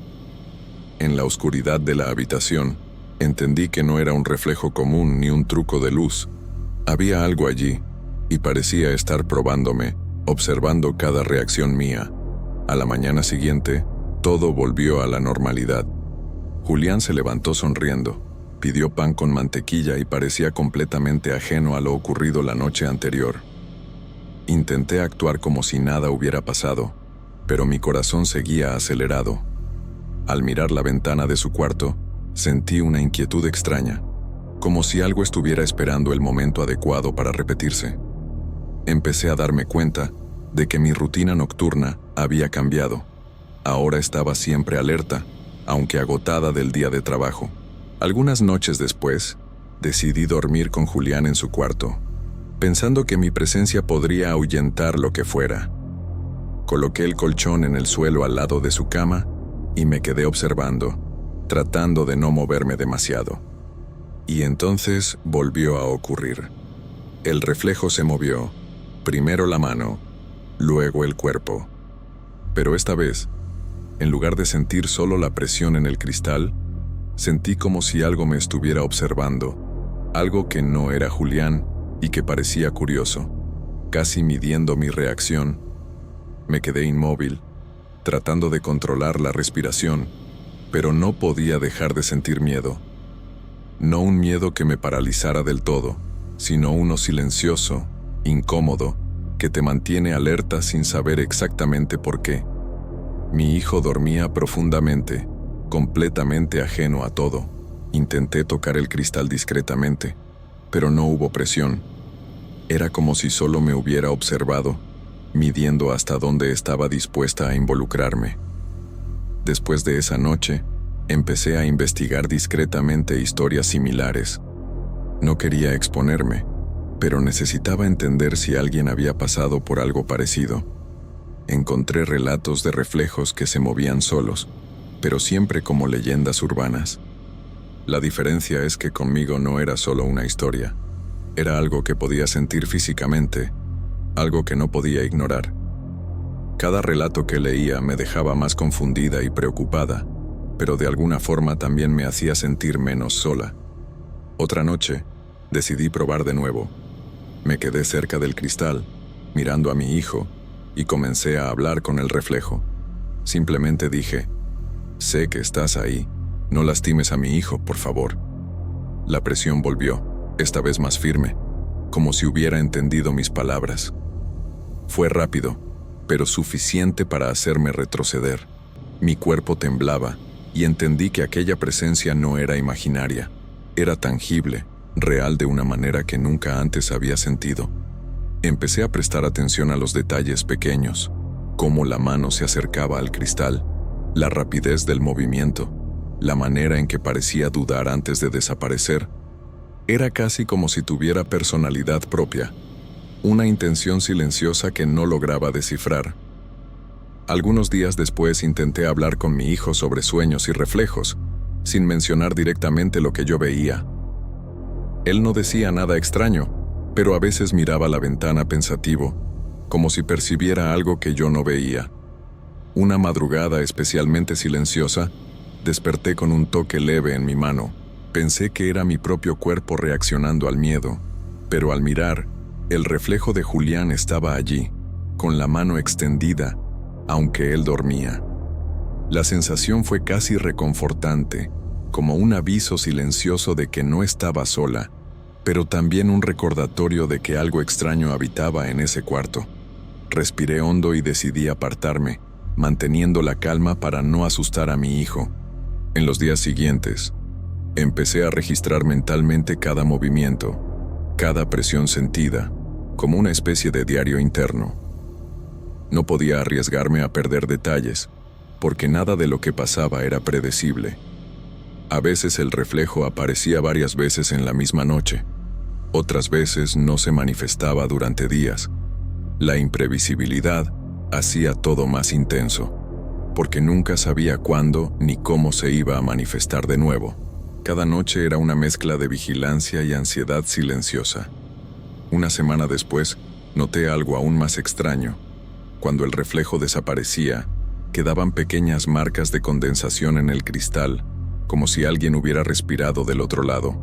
En la oscuridad de la habitación, entendí que no era un reflejo común ni un truco de luz. Había algo allí, y parecía estar probándome, observando cada reacción mía. A la mañana siguiente, todo volvió a la normalidad. Julián se levantó sonriendo, pidió pan con mantequilla y parecía completamente ajeno a lo ocurrido la noche anterior. Intenté actuar como si nada hubiera pasado, pero mi corazón seguía acelerado. Al mirar la ventana de su cuarto, sentí una inquietud extraña, como si algo estuviera esperando el momento adecuado para repetirse. Empecé a darme cuenta de que mi rutina nocturna había cambiado. Ahora estaba siempre alerta, aunque agotada del día de trabajo. Algunas noches después, decidí dormir con Julián en su cuarto, pensando que mi presencia podría ahuyentar lo que fuera. Coloqué el colchón en el suelo al lado de su cama y me quedé observando, tratando de no moverme demasiado. Y entonces volvió a ocurrir. El reflejo se movió, primero la mano, luego el cuerpo. Pero esta vez, en lugar de sentir solo la presión en el cristal, sentí como si algo me estuviera observando, algo que no era Julián y que parecía curioso, casi midiendo mi reacción. Me quedé inmóvil, tratando de controlar la respiración, pero no podía dejar de sentir miedo. No un miedo que me paralizara del todo, sino uno silencioso, incómodo, que te mantiene alerta sin saber exactamente por qué. Mi hijo dormía profundamente, completamente ajeno a todo. Intenté tocar el cristal discretamente, pero no hubo presión. Era como si solo me hubiera observado, midiendo hasta dónde estaba dispuesta a involucrarme. Después de esa noche, empecé a investigar discretamente historias similares. No quería exponerme, pero necesitaba entender si alguien había pasado por algo parecido. Encontré relatos de reflejos que se movían solos, pero siempre como leyendas urbanas. La diferencia es que conmigo no era solo una historia, era algo que podía sentir físicamente, algo que no podía ignorar. Cada relato que leía me dejaba más confundida y preocupada, pero de alguna forma también me hacía sentir menos sola. Otra noche, decidí probar de nuevo. Me quedé cerca del cristal, mirando a mi hijo, y comencé a hablar con el reflejo. Simplemente dije: «Sé que estás ahí. No lastimes a mi hijo, por favor». La presión volvió, esta vez más firme, como si hubiera entendido mis palabras. Fue rápido, pero suficiente para hacerme retroceder. Mi cuerpo temblaba, y entendí que aquella presencia no era imaginaria, era tangible, real de una manera que nunca antes había sentido. Empecé a prestar atención a los detalles pequeños, cómo la mano se acercaba al cristal, la rapidez del movimiento, la manera en que parecía dudar antes de desaparecer. Era casi como si tuviera personalidad propia, una intención silenciosa que no lograba descifrar. Algunos días después intenté hablar con mi hijo sobre sueños y reflejos, sin mencionar directamente lo que yo veía. Él no decía nada extraño, pero a veces miraba la ventana pensativo, como si percibiera algo que yo no veía. Una madrugada especialmente silenciosa, desperté con un toque leve en mi mano. Pensé que era mi propio cuerpo reaccionando al miedo, pero al mirar, el reflejo de Julián estaba allí, con la mano extendida, aunque él dormía. La sensación fue casi reconfortante, como un aviso silencioso de que no estaba sola, pero también un recordatorio de que algo extraño habitaba en ese cuarto. Respiré hondo y decidí apartarme, manteniendo la calma para no asustar a mi hijo. En los días siguientes, empecé a registrar mentalmente cada movimiento, cada presión sentida, como una especie de diario interno. No podía arriesgarme a perder detalles, porque nada de lo que pasaba era predecible. A veces el reflejo aparecía varias veces en la misma noche, otras veces no se manifestaba durante días. La imprevisibilidad hacía todo más intenso, porque nunca sabía cuándo ni cómo se iba a manifestar de nuevo. Cada noche era una mezcla de vigilancia y ansiedad silenciosa. Una semana después, noté algo aún más extraño. Cuando el reflejo desaparecía, quedaban pequeñas marcas de condensación en el cristal, como si alguien hubiera respirado del otro lado.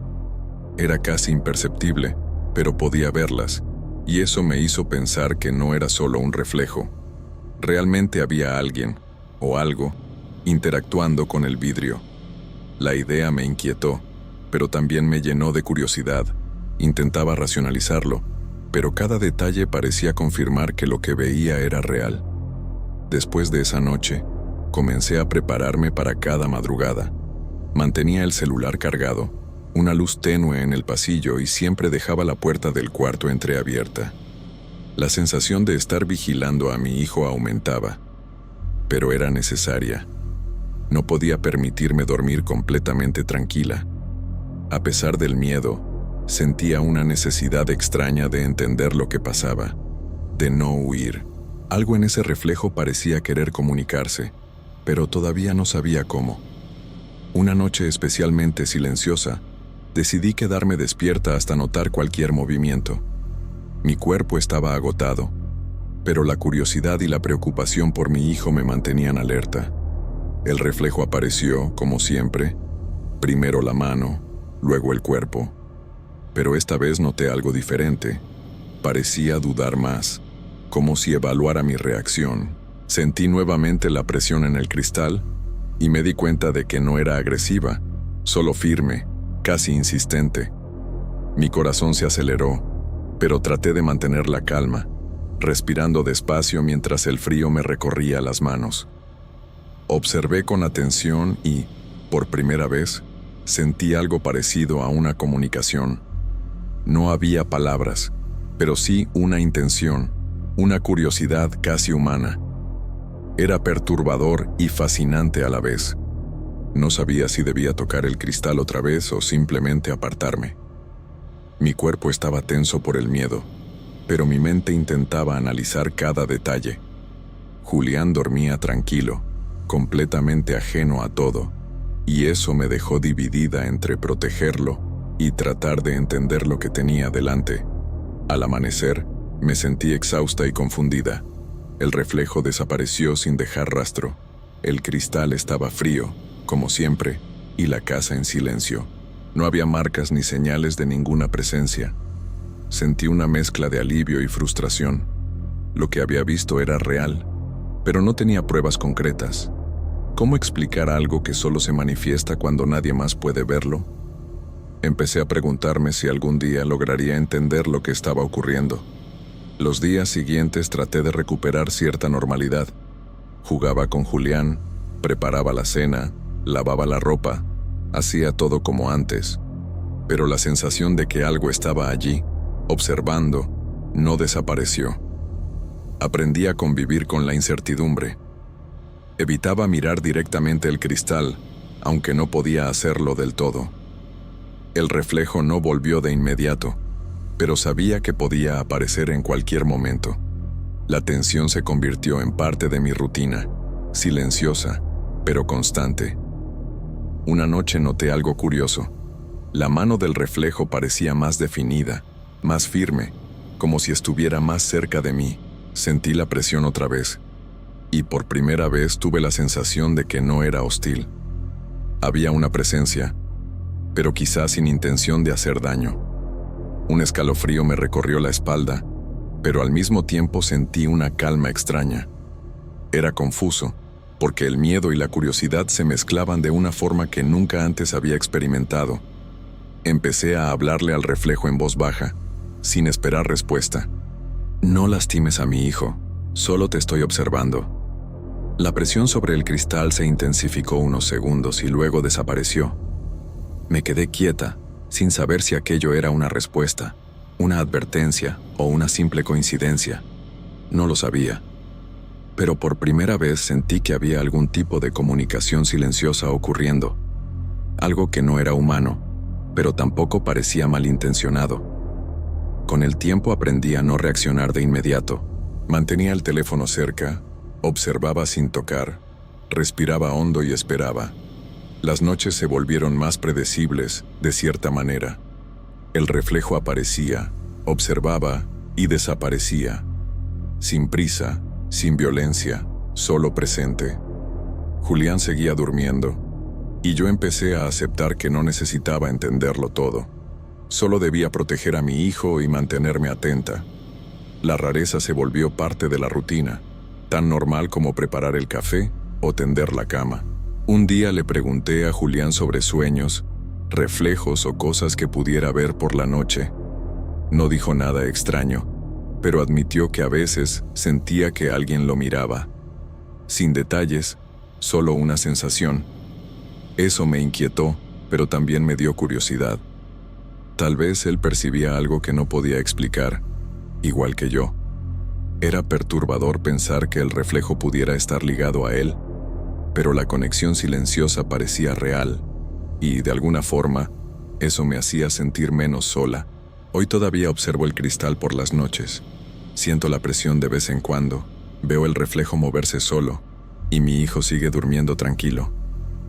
Era casi imperceptible, pero podía verlas, y eso me hizo pensar que no era solo un reflejo. Realmente había alguien, o algo, interactuando con el vidrio. La idea me inquietó, pero también me llenó de curiosidad. Intentaba racionalizarlo, pero cada detalle parecía confirmar que lo que veía era real. Después de esa noche, comencé a prepararme para cada madrugada. Mantenía el celular cargado, una luz tenue en el pasillo y siempre dejaba la puerta del cuarto entreabierta. La sensación de estar vigilando a mi hijo aumentaba, pero era necesaria. No podía permitirme dormir completamente tranquila. A pesar del miedo, sentía una necesidad extraña de entender lo que pasaba, de no huir. Algo en ese reflejo parecía querer comunicarse, pero todavía no sabía cómo. Una noche especialmente silenciosa, decidí quedarme despierta hasta notar cualquier movimiento. Mi cuerpo estaba agotado, pero la curiosidad y la preocupación por mi hijo me mantenían alerta. El reflejo apareció, como siempre, primero la mano, luego el cuerpo. Pero esta vez noté algo diferente. Parecía dudar más, como si evaluara mi reacción. Sentí nuevamente la presión en el cristal y me di cuenta de que no era agresiva, solo firme, casi insistente. Mi corazón se aceleró, pero traté de mantener la calma, respirando despacio mientras el frío me recorría las manos. Observé con atención y, por primera vez, sentí algo parecido a una comunicación. No había palabras, pero sí una intención, una curiosidad casi humana. Era perturbador y fascinante a la vez. No sabía si debía tocar el cristal otra vez o simplemente apartarme. Mi cuerpo estaba tenso por el miedo, pero mi mente intentaba analizar cada detalle. Julián dormía tranquilo, completamente ajeno a todo, y eso me dejó dividida entre protegerlo y tratar de entender lo que tenía delante. Al amanecer, Me sentí exhausta y confundida. El reflejo desapareció sin dejar rastro. El cristal estaba frío, como siempre, y la casa en silencio. No había marcas ni señales de ninguna presencia. Sentí una mezcla de alivio y frustración. Lo que había visto era real, pero no tenía pruebas concretas. ¿Cómo explicar algo que solo se manifiesta cuando nadie más puede verlo? Empecé a preguntarme si algún día lograría entender lo que estaba ocurriendo. Los días siguientes traté de recuperar cierta normalidad. Jugaba con Julián, preparaba la cena, lavaba la ropa, hacía todo como antes. Pero la sensación de que algo estaba allí, observando, no desapareció. Aprendí a convivir con la incertidumbre. Evitaba mirar directamente el cristal, aunque no podía hacerlo del todo. El reflejo no volvió de inmediato, pero sabía que podía aparecer en cualquier momento. La tensión se convirtió en parte de mi rutina, silenciosa, pero constante. Una noche noté algo curioso. La mano del reflejo parecía más definida, más firme, como si estuviera más cerca de mí. Sentí la presión otra vez, y por primera vez tuve la sensación de que no era hostil. Había una presencia, pero quizás sin intención de hacer daño. Un escalofrío me recorrió la espalda, pero al mismo tiempo sentí una calma extraña. Era confuso, porque el miedo y la curiosidad se mezclaban de una forma que nunca antes había experimentado. Empecé a hablarle al reflejo en voz baja, sin esperar respuesta. «No lastimes a mi hijo, solo te estoy observando». La presión sobre el cristal se intensificó unos segundos y luego desapareció. Me quedé quieta, sin saber si aquello era una respuesta, una advertencia o una simple coincidencia. No lo sabía. Pero por primera vez sentí que había algún tipo de comunicación silenciosa ocurriendo. Algo que no era humano, pero tampoco parecía malintencionado. Con el tiempo aprendí a no reaccionar de inmediato. Mantenía el teléfono cerca, observaba sin tocar, respiraba hondo y esperaba. Las noches se volvieron más predecibles, de cierta manera. El reflejo aparecía, observaba y desaparecía. Sin prisa, sin violencia, solo presente. Julián seguía durmiendo, y yo empecé a aceptar que no necesitaba entenderlo todo. Solo debía proteger a mi hijo y mantenerme atenta. La rareza se volvió parte de la rutina, tan normal como preparar el café o tender la cama. Un día le pregunté a Julián sobre sueños, reflejos o cosas que pudiera ver por la noche. No dijo nada extraño, pero admitió que a veces sentía que alguien lo miraba. Sin detalles, solo una sensación. Eso me inquietó, pero también me dio curiosidad. Tal vez él percibía algo que no podía explicar, igual que yo. Era perturbador pensar que el reflejo pudiera estar ligado a él, pero la conexión silenciosa parecía real, y de alguna forma, eso me hacía sentir menos sola. Hoy todavía observo el cristal por las noches. Siento la presión de vez en cuando, veo el reflejo moverse solo, y mi hijo sigue durmiendo tranquilo.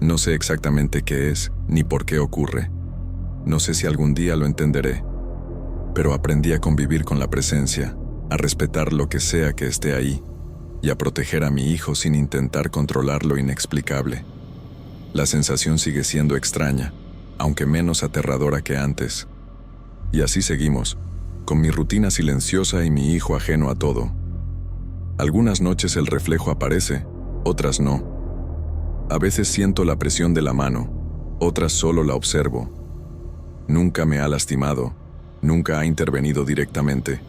No sé exactamente qué es, ni por qué ocurre. No sé si algún día lo entenderé, pero aprendí a convivir con la presencia, a respetar lo que sea que esté ahí, y a proteger a mi hijo sin intentar controlar lo inexplicable. La sensación sigue siendo extraña, aunque menos aterradora que antes. Y así seguimos, con mi rutina silenciosa y mi hijo ajeno a todo. Algunas noches el reflejo aparece, otras no. A veces siento la presión de la mano, otras solo la observo. Nunca me ha lastimado, nunca ha intervenido directamente,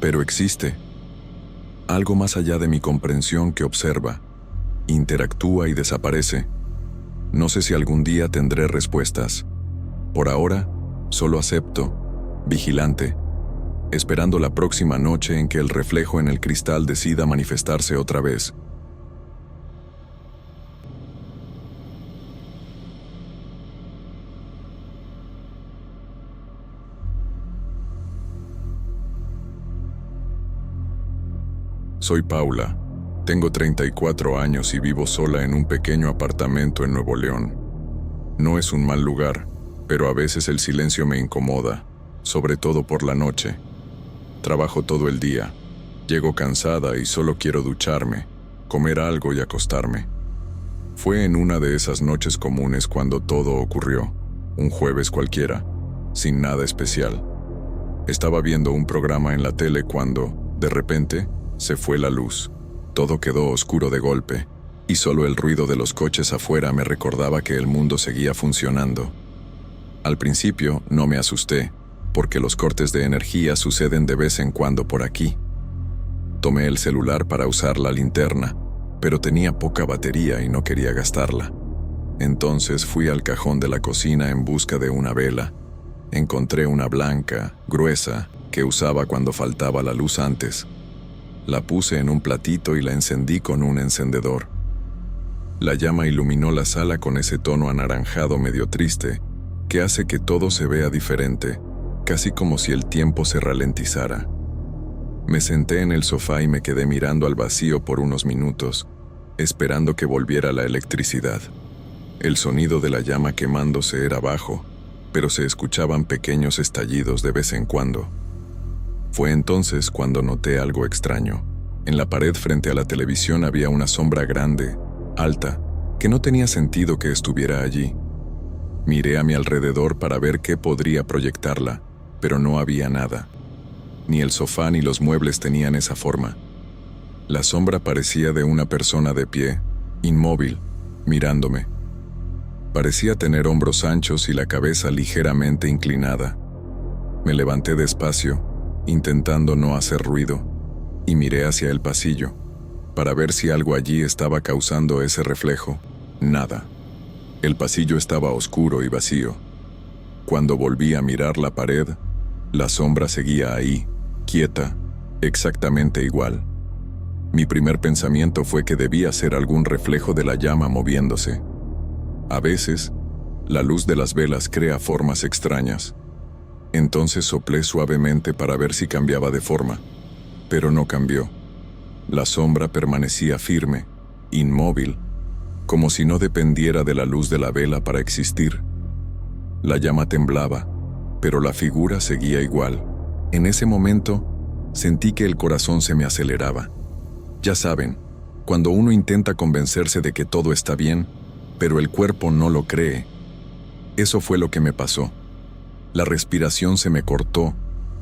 pero existe. Algo más allá de mi comprensión que observa, interactúa y desaparece. No sé si algún día tendré respuestas. Por ahora, solo acepto, vigilante, esperando la próxima noche en que el reflejo en el cristal decida manifestarse otra vez. Soy Paula, tengo 34 años y vivo sola en un pequeño apartamento en Nuevo León. No es un mal lugar, pero a veces el silencio me incomoda, sobre todo por la noche. Trabajo todo el día. Llego cansada y solo quiero ducharme, comer algo y acostarme. Fue en una de esas noches comunes cuando todo ocurrió, un jueves cualquiera, sin nada especial. Estaba viendo un programa en la tele cuando, de repente, se fue la luz. Todo quedó oscuro de golpe, y solo el ruido de los coches afuera me recordaba que el mundo seguía funcionando. Al principio no me asusté, porque los cortes de energía suceden de vez en cuando por aquí. Tomé el celular para usar la linterna, pero tenía poca batería y no quería gastarla. Entonces fui al cajón de la cocina en busca de una vela. Encontré una blanca, gruesa, que usaba cuando faltaba la luz antes. La puse en un platito y la encendí con un encendedor. La llama iluminó la sala con ese tono anaranjado medio triste, que hace que todo se vea diferente, casi como si el tiempo se ralentizara. Me senté en el sofá y me quedé mirando al vacío por unos minutos, esperando que volviera la electricidad. El sonido de la llama quemándose era bajo, pero se escuchaban pequeños estallidos de vez en cuando. Fue entonces cuando noté algo extraño. En la pared frente a la televisión había una sombra grande, alta, que no tenía sentido que estuviera allí. Miré a mi alrededor para ver qué podría proyectarla, pero no había nada. Ni el sofá ni los muebles tenían esa forma. La sombra parecía de una persona de pie, inmóvil, mirándome. Parecía tener hombros anchos y la cabeza ligeramente inclinada. Me levanté despacio, intentando no hacer ruido, y miré hacia el pasillo, para ver si algo allí estaba causando ese reflejo. Nada. El pasillo estaba oscuro y vacío. Cuando volví a mirar la pared, la sombra seguía ahí, quieta, exactamente igual. Mi primer pensamiento fue que debía ser algún reflejo de la llama moviéndose. A veces, la luz de las velas crea formas extrañas. Entonces soplé suavemente para ver si cambiaba de forma, pero no cambió. La sombra permanecía firme, inmóvil, como si no dependiera de la luz de la vela para existir. La llama temblaba, pero la figura seguía igual. En ese momento, sentí que el corazón se me aceleraba. Ya saben, cuando uno intenta convencerse de que todo está bien, pero el cuerpo no lo cree. Eso fue lo que me pasó. La respiración se me cortó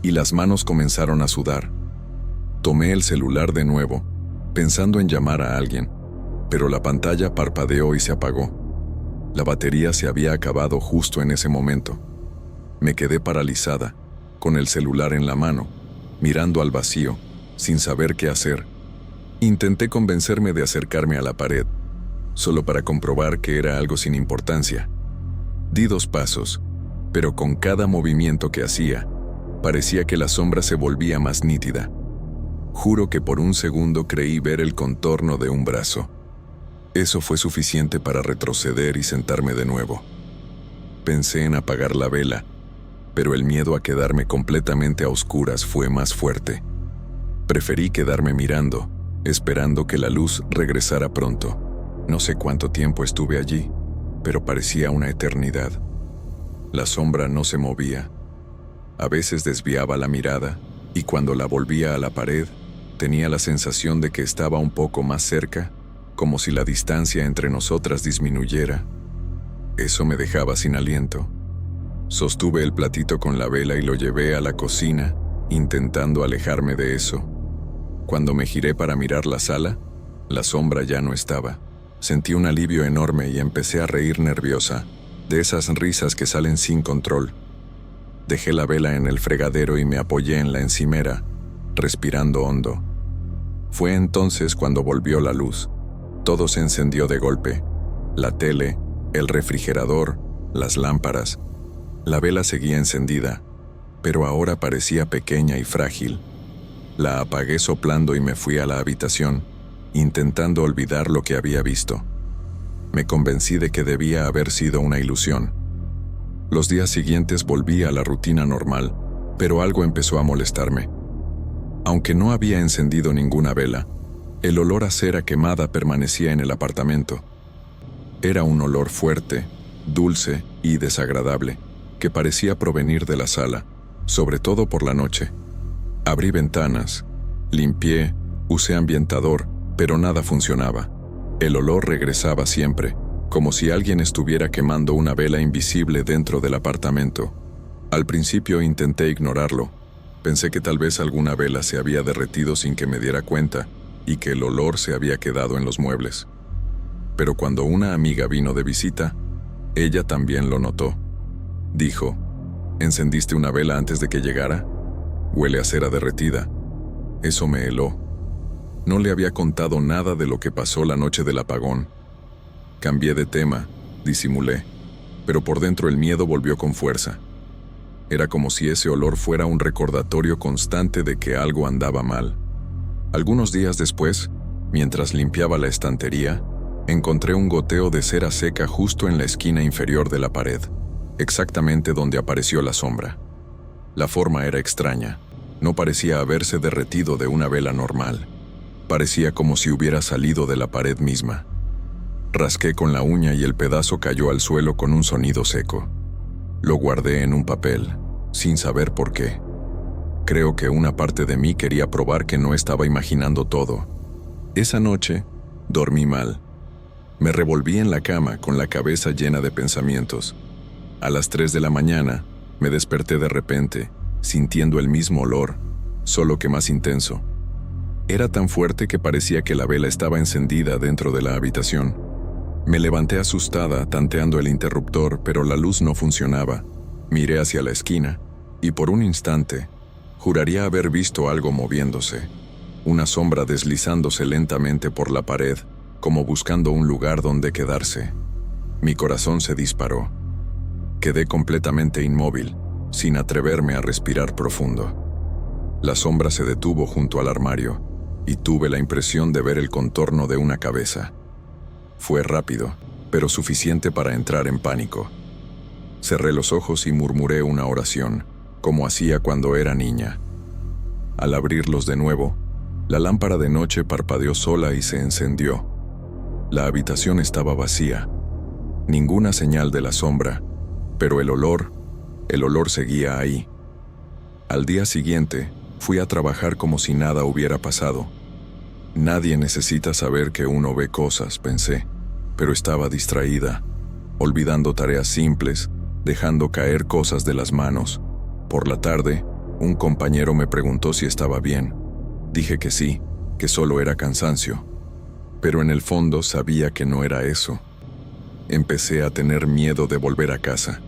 y las manos comenzaron a sudar. Tomé el celular de nuevo, pensando en llamar a alguien, pero la pantalla parpadeó y se apagó. La batería se había acabado justo en ese momento. Me quedé paralizada, con el celular en la mano, mirando al vacío, sin saber qué hacer. Intenté convencerme de acercarme a la pared, solo para comprobar que era algo sin importancia. Di 2 pasos, pero con cada movimiento que hacía, parecía que la sombra se volvía más nítida. Juro que por un segundo creí ver el contorno de un brazo. Eso fue suficiente para retroceder y sentarme de nuevo. Pensé en apagar la vela, pero el miedo a quedarme completamente a oscuras fue más fuerte. Preferí quedarme mirando, esperando que la luz regresara pronto. No sé cuánto tiempo estuve allí, pero parecía una eternidad. La sombra no se movía. A veces desviaba la mirada, y cuando la volvía a la pared, tenía la sensación de que estaba un poco más cerca, como si la distancia entre nosotras disminuyera. Eso me dejaba sin aliento. Sostuve el platito con la vela y lo llevé a la cocina, intentando alejarme de eso. Cuando me giré para mirar la sala, la sombra ya no estaba. Sentí un alivio enorme y empecé a reír nerviosa, de esas risas que salen sin control. Dejé la vela en el fregadero y me apoyé en la encimera, respirando hondo. Fue entonces cuando volvió la luz. Todo se encendió de golpe. La tele, el refrigerador, las lámparas. La vela seguía encendida, pero ahora parecía pequeña y frágil. La apagué soplando y me fui a la habitación, intentando olvidar lo que había visto. Me convencí de que debía haber sido una ilusión. Los días siguientes volví a la rutina normal, pero algo empezó a molestarme. Aunque no había encendido ninguna vela, el olor a cera quemada permanecía en el apartamento. Era un olor fuerte, dulce y desagradable, que parecía provenir de la sala, sobre todo por la noche. Abrí ventanas, limpié, usé ambientador, pero nada funcionaba. El olor regresaba siempre, como si alguien estuviera quemando una vela invisible dentro del apartamento. Al principio intenté ignorarlo. Pensé que tal vez alguna vela se había derretido sin que me diera cuenta y que el olor se había quedado en los muebles. Pero cuando una amiga vino de visita, ella también lo notó. Dijo, ¿encendiste una vela antes de que llegara? Huele a cera derretida. Eso me heló. No le había contado nada de lo que pasó la noche del apagón. Cambié de tema, disimulé, pero por dentro el miedo volvió con fuerza. Era como si ese olor fuera un recordatorio constante de que algo andaba mal. Algunos días después, mientras limpiaba la estantería, encontré un goteo de cera seca justo en la esquina inferior de la pared, exactamente donde apareció la sombra. La forma era extraña, no parecía haberse derretido de una vela normal. Parecía como si hubiera salido de la pared misma. Rasqué con la uña y el pedazo cayó al suelo con un sonido seco. Lo guardé en un papel, sin saber por qué. Creo que una parte de mí quería probar que no estaba imaginando todo. Esa noche, dormí mal. Me revolví en la cama con la cabeza llena de pensamientos. A las 3 de la mañana, me desperté de repente, sintiendo el mismo olor, solo que más intenso. Era tan fuerte que parecía que la vela estaba encendida dentro de la habitación. Me levanté asustada, tanteando el interruptor, pero la luz no funcionaba. Miré hacia la esquina, y por un instante, juraría haber visto algo moviéndose. Una sombra deslizándose lentamente por la pared, como buscando un lugar donde quedarse. Mi corazón se disparó. Quedé completamente inmóvil, sin atreverme a respirar profundo. La sombra se detuvo junto al armario, y tuve la impresión de ver el contorno de una cabeza. Fue rápido, pero suficiente para entrar en pánico. Cerré los ojos y murmuré una oración, como hacía cuando era niña. Al abrirlos de nuevo, la lámpara de noche parpadeó sola y se encendió. La habitación estaba vacía. Ninguna señal de la sombra, pero el olor seguía ahí. Al día siguiente, fui a trabajar como si nada hubiera pasado. Nadie necesita saber que uno ve cosas, pensé, pero estaba distraída, olvidando tareas simples, dejando caer cosas de las manos. Por la tarde, un compañero me preguntó si estaba bien. Dije que sí, que solo era cansancio. Pero en el fondo sabía que no era eso. Empecé a tener miedo de volver a casa.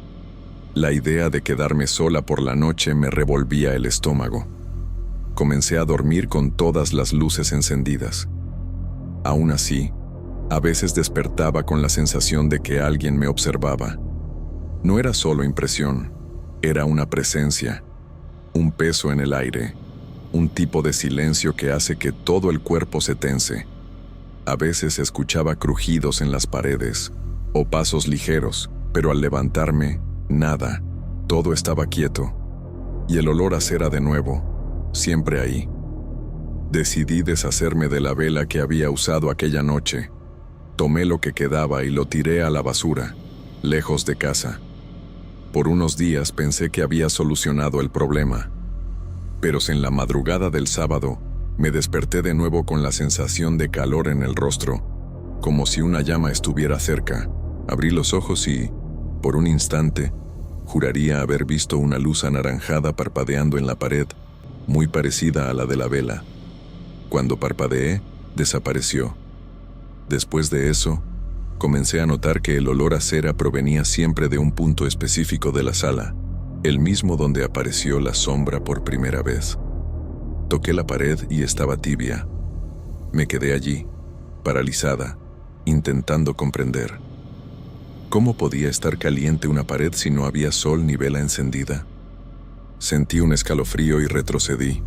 La idea de quedarme sola por la noche me revolvía el estómago. Comencé a dormir con todas las luces encendidas. Aún así, a veces despertaba con la sensación de que alguien me observaba. No era solo impresión, era una presencia, un peso en el aire, un tipo de silencio que hace que todo el cuerpo se tense. A veces escuchaba crujidos en las paredes o pasos ligeros, pero al levantarme, nada, todo estaba quieto. Y el olor a cera de nuevo, siempre ahí. Decidí deshacerme de la vela que había usado aquella noche. Tomé lo que quedaba y lo tiré a la basura, lejos de casa. Por unos días pensé que había solucionado el problema. Pero en la madrugada del sábado, me desperté de nuevo con la sensación de calor en el rostro, como si una llama estuviera cerca. Abrí los ojos y, por un instante, juraría haber visto una luz anaranjada parpadeando en la pared, muy parecida a la de la vela. Cuando parpadeé, desapareció. Después de eso, comencé a notar que el olor a cera provenía siempre de un punto específico de la sala, el mismo donde apareció la sombra por primera vez. Toqué la pared y estaba tibia. Me quedé allí, paralizada, intentando comprender. ¿Cómo podía estar caliente una pared si no había sol ni vela encendida? Sentí un escalofrío y retrocedí.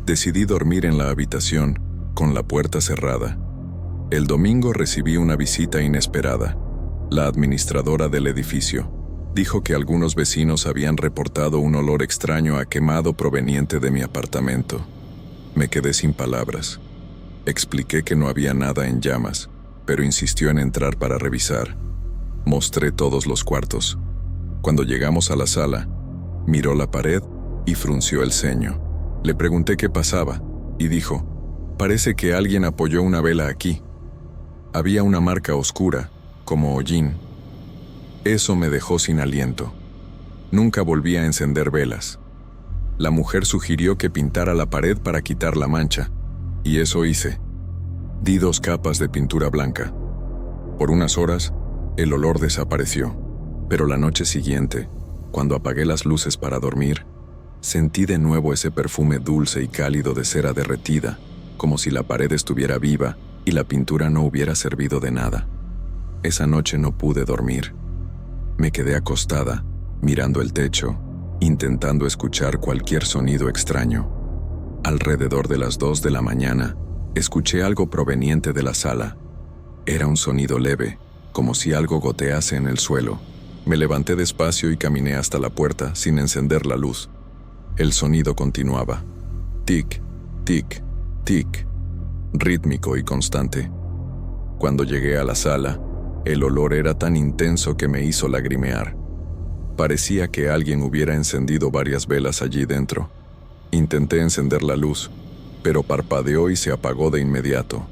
Decidí dormir en la habitación, con la puerta cerrada. El domingo recibí una visita inesperada. La administradora del edificio dijo que algunos vecinos habían reportado un olor extraño a quemado proveniente de mi apartamento. Me quedé sin palabras. Expliqué que no había nada en llamas, pero insistió en entrar para revisar. Mostré todos los cuartos. Cuando llegamos a la sala, miró la pared y frunció el ceño. Le pregunté qué pasaba, y dijo, «Parece que alguien apoyó una vela aquí». Había una marca oscura, como hollín. Eso me dejó sin aliento. Nunca volví a encender velas. La mujer sugirió que pintara la pared para quitar la mancha, y eso hice. Di 2 capas de pintura blanca. Por unas horas, el olor desapareció, pero la noche siguiente, cuando apagué las luces para dormir, sentí de nuevo ese perfume dulce y cálido de cera derretida, como si la pared estuviera viva y la pintura no hubiera servido de nada. Esa noche no pude dormir. Me quedé acostada, mirando el techo, intentando escuchar cualquier sonido extraño. Alrededor de las 2 de la mañana, escuché algo proveniente de la sala. Era un sonido leve, como si algo gotease en el suelo. Me levanté despacio y caminé hasta la puerta sin encender la luz. El sonido continuaba. Tic, tic, tic, rítmico y constante. Cuando llegué a la sala, el olor era tan intenso que me hizo lagrimear. Parecía que alguien hubiera encendido varias velas allí dentro. Intenté encender la luz, pero parpadeó y se apagó de inmediato.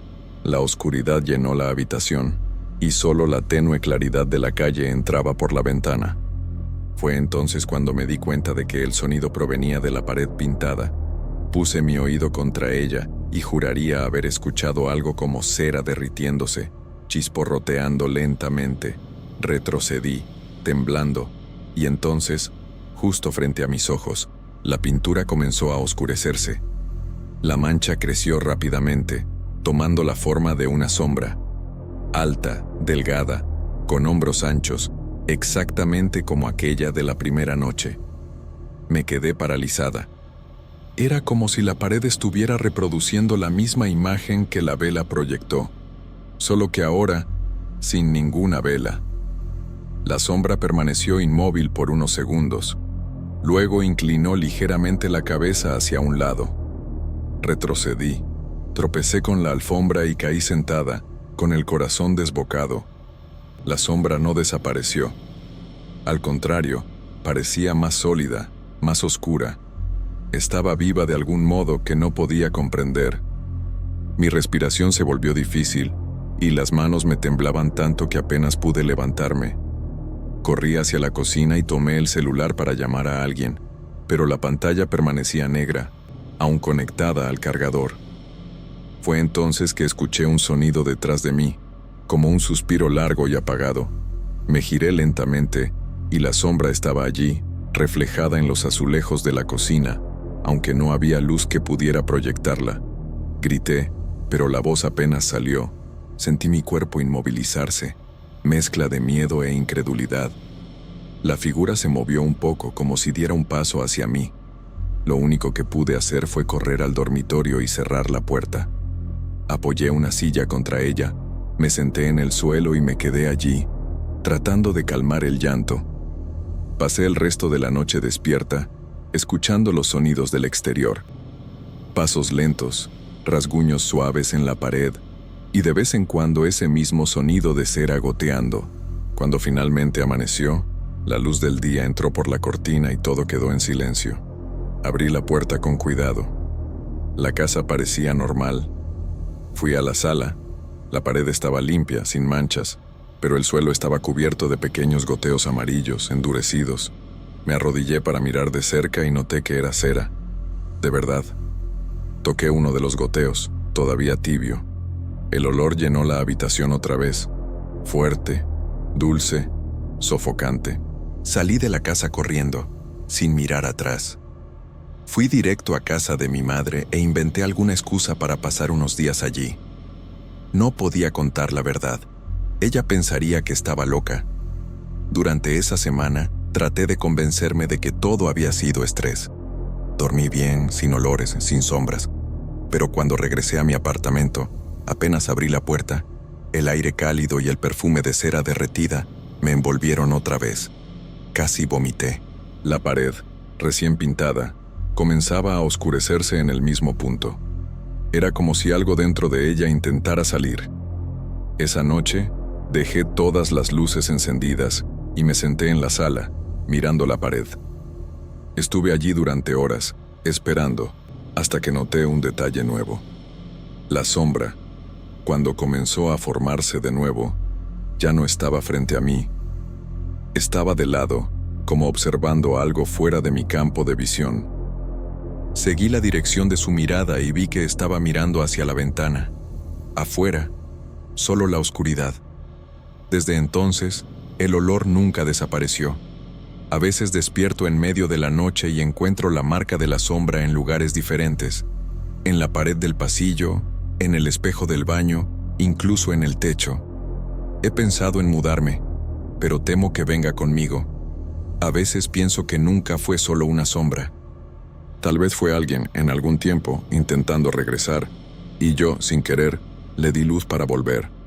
La oscuridad llenó la habitación, y solo la tenue claridad de la calle entraba por la ventana. Fue entonces cuando me di cuenta de que el sonido provenía de la pared pintada. Puse mi oído contra ella y juraría haber escuchado algo como cera derritiéndose, chisporroteando lentamente. Retrocedí, temblando, y entonces, justo frente a mis ojos, la pintura comenzó a oscurecerse. La mancha creció rápidamente, tomando la forma de una sombra, alta, delgada, con hombros anchos, exactamente como aquella de la primera noche. Me quedé paralizada. Era como si la pared estuviera reproduciendo la misma imagen que la vela proyectó, solo que ahora, sin ninguna vela. La sombra permaneció inmóvil por unos segundos. Luego inclinó ligeramente la cabeza hacia un lado. Retrocedí, tropecé con la alfombra y caí sentada, con el corazón desbocado. La sombra no desapareció. Al contrario, parecía más sólida, más oscura. Estaba viva de algún modo que no podía comprender. Mi respiración se volvió difícil, y las manos me temblaban tanto que apenas pude levantarme. Corrí hacia la cocina y tomé el celular para llamar a alguien, pero la pantalla permanecía negra, aún conectada al cargador. Fue entonces que escuché un sonido detrás de mí, como un suspiro largo y apagado. Me giré lentamente, y la sombra estaba allí, reflejada en los azulejos de la cocina, aunque no había luz que pudiera proyectarla. Grité, pero la voz apenas salió. Sentí mi cuerpo inmovilizarse, mezcla de miedo e incredulidad. La figura se movió un poco, como si diera un paso hacia mí. Lo único que pude hacer fue correr al dormitorio y cerrar la puerta. Apoyé una silla contra ella, me senté en el suelo y me quedé allí, tratando de calmar el llanto. Pasé el resto de la noche despierta, escuchando los sonidos del exterior. Pasos lentos, rasguños suaves en la pared, y de vez en cuando ese mismo sonido de cera goteando. Cuando finalmente amaneció, la luz del día entró por la cortina y todo quedó en silencio. Abrí la puerta con cuidado. La casa parecía normal. Fui a la sala. La pared estaba limpia, sin manchas, pero el suelo estaba cubierto de pequeños goteos amarillos, endurecidos. Me arrodillé para mirar de cerca y noté que era cera. De verdad. Toqué uno de los goteos, todavía tibio. El olor llenó la habitación otra vez, fuerte, dulce, sofocante. Salí de la casa corriendo, sin mirar atrás. Fui directo a casa de mi madre e inventé alguna excusa para pasar unos días allí. No podía contar la verdad. Ella pensaría que estaba loca. Durante esa semana, traté de convencerme de que todo había sido estrés. Dormí bien, sin olores, sin sombras. Pero cuando regresé a mi apartamento, apenas abrí la puerta, el aire cálido y el perfume de cera derretida me envolvieron otra vez. Casi vomité. La pared, recién pintada, comenzaba a oscurecerse en el mismo punto. Era como si algo dentro de ella intentara salir. Esa noche, dejé todas las luces encendidas y me senté en la sala, mirando la pared. Estuve allí durante horas, esperando, hasta que noté un detalle nuevo. La sombra, cuando comenzó a formarse de nuevo, ya no estaba frente a mí. Estaba de lado, como observando algo fuera de mi campo de visión. Seguí la dirección de su mirada y vi que estaba mirando hacia la ventana. Afuera, solo la oscuridad. Desde entonces, el olor nunca desapareció. A veces despierto en medio de la noche y encuentro la marca de la sombra en lugares diferentes, en la pared del pasillo, en el espejo del baño, incluso en el techo. He pensado en mudarme, pero temo que venga conmigo. A veces pienso que nunca fue solo una sombra. Tal vez fue alguien, en algún tiempo, intentando regresar, y yo, sin querer, le di luz para volver.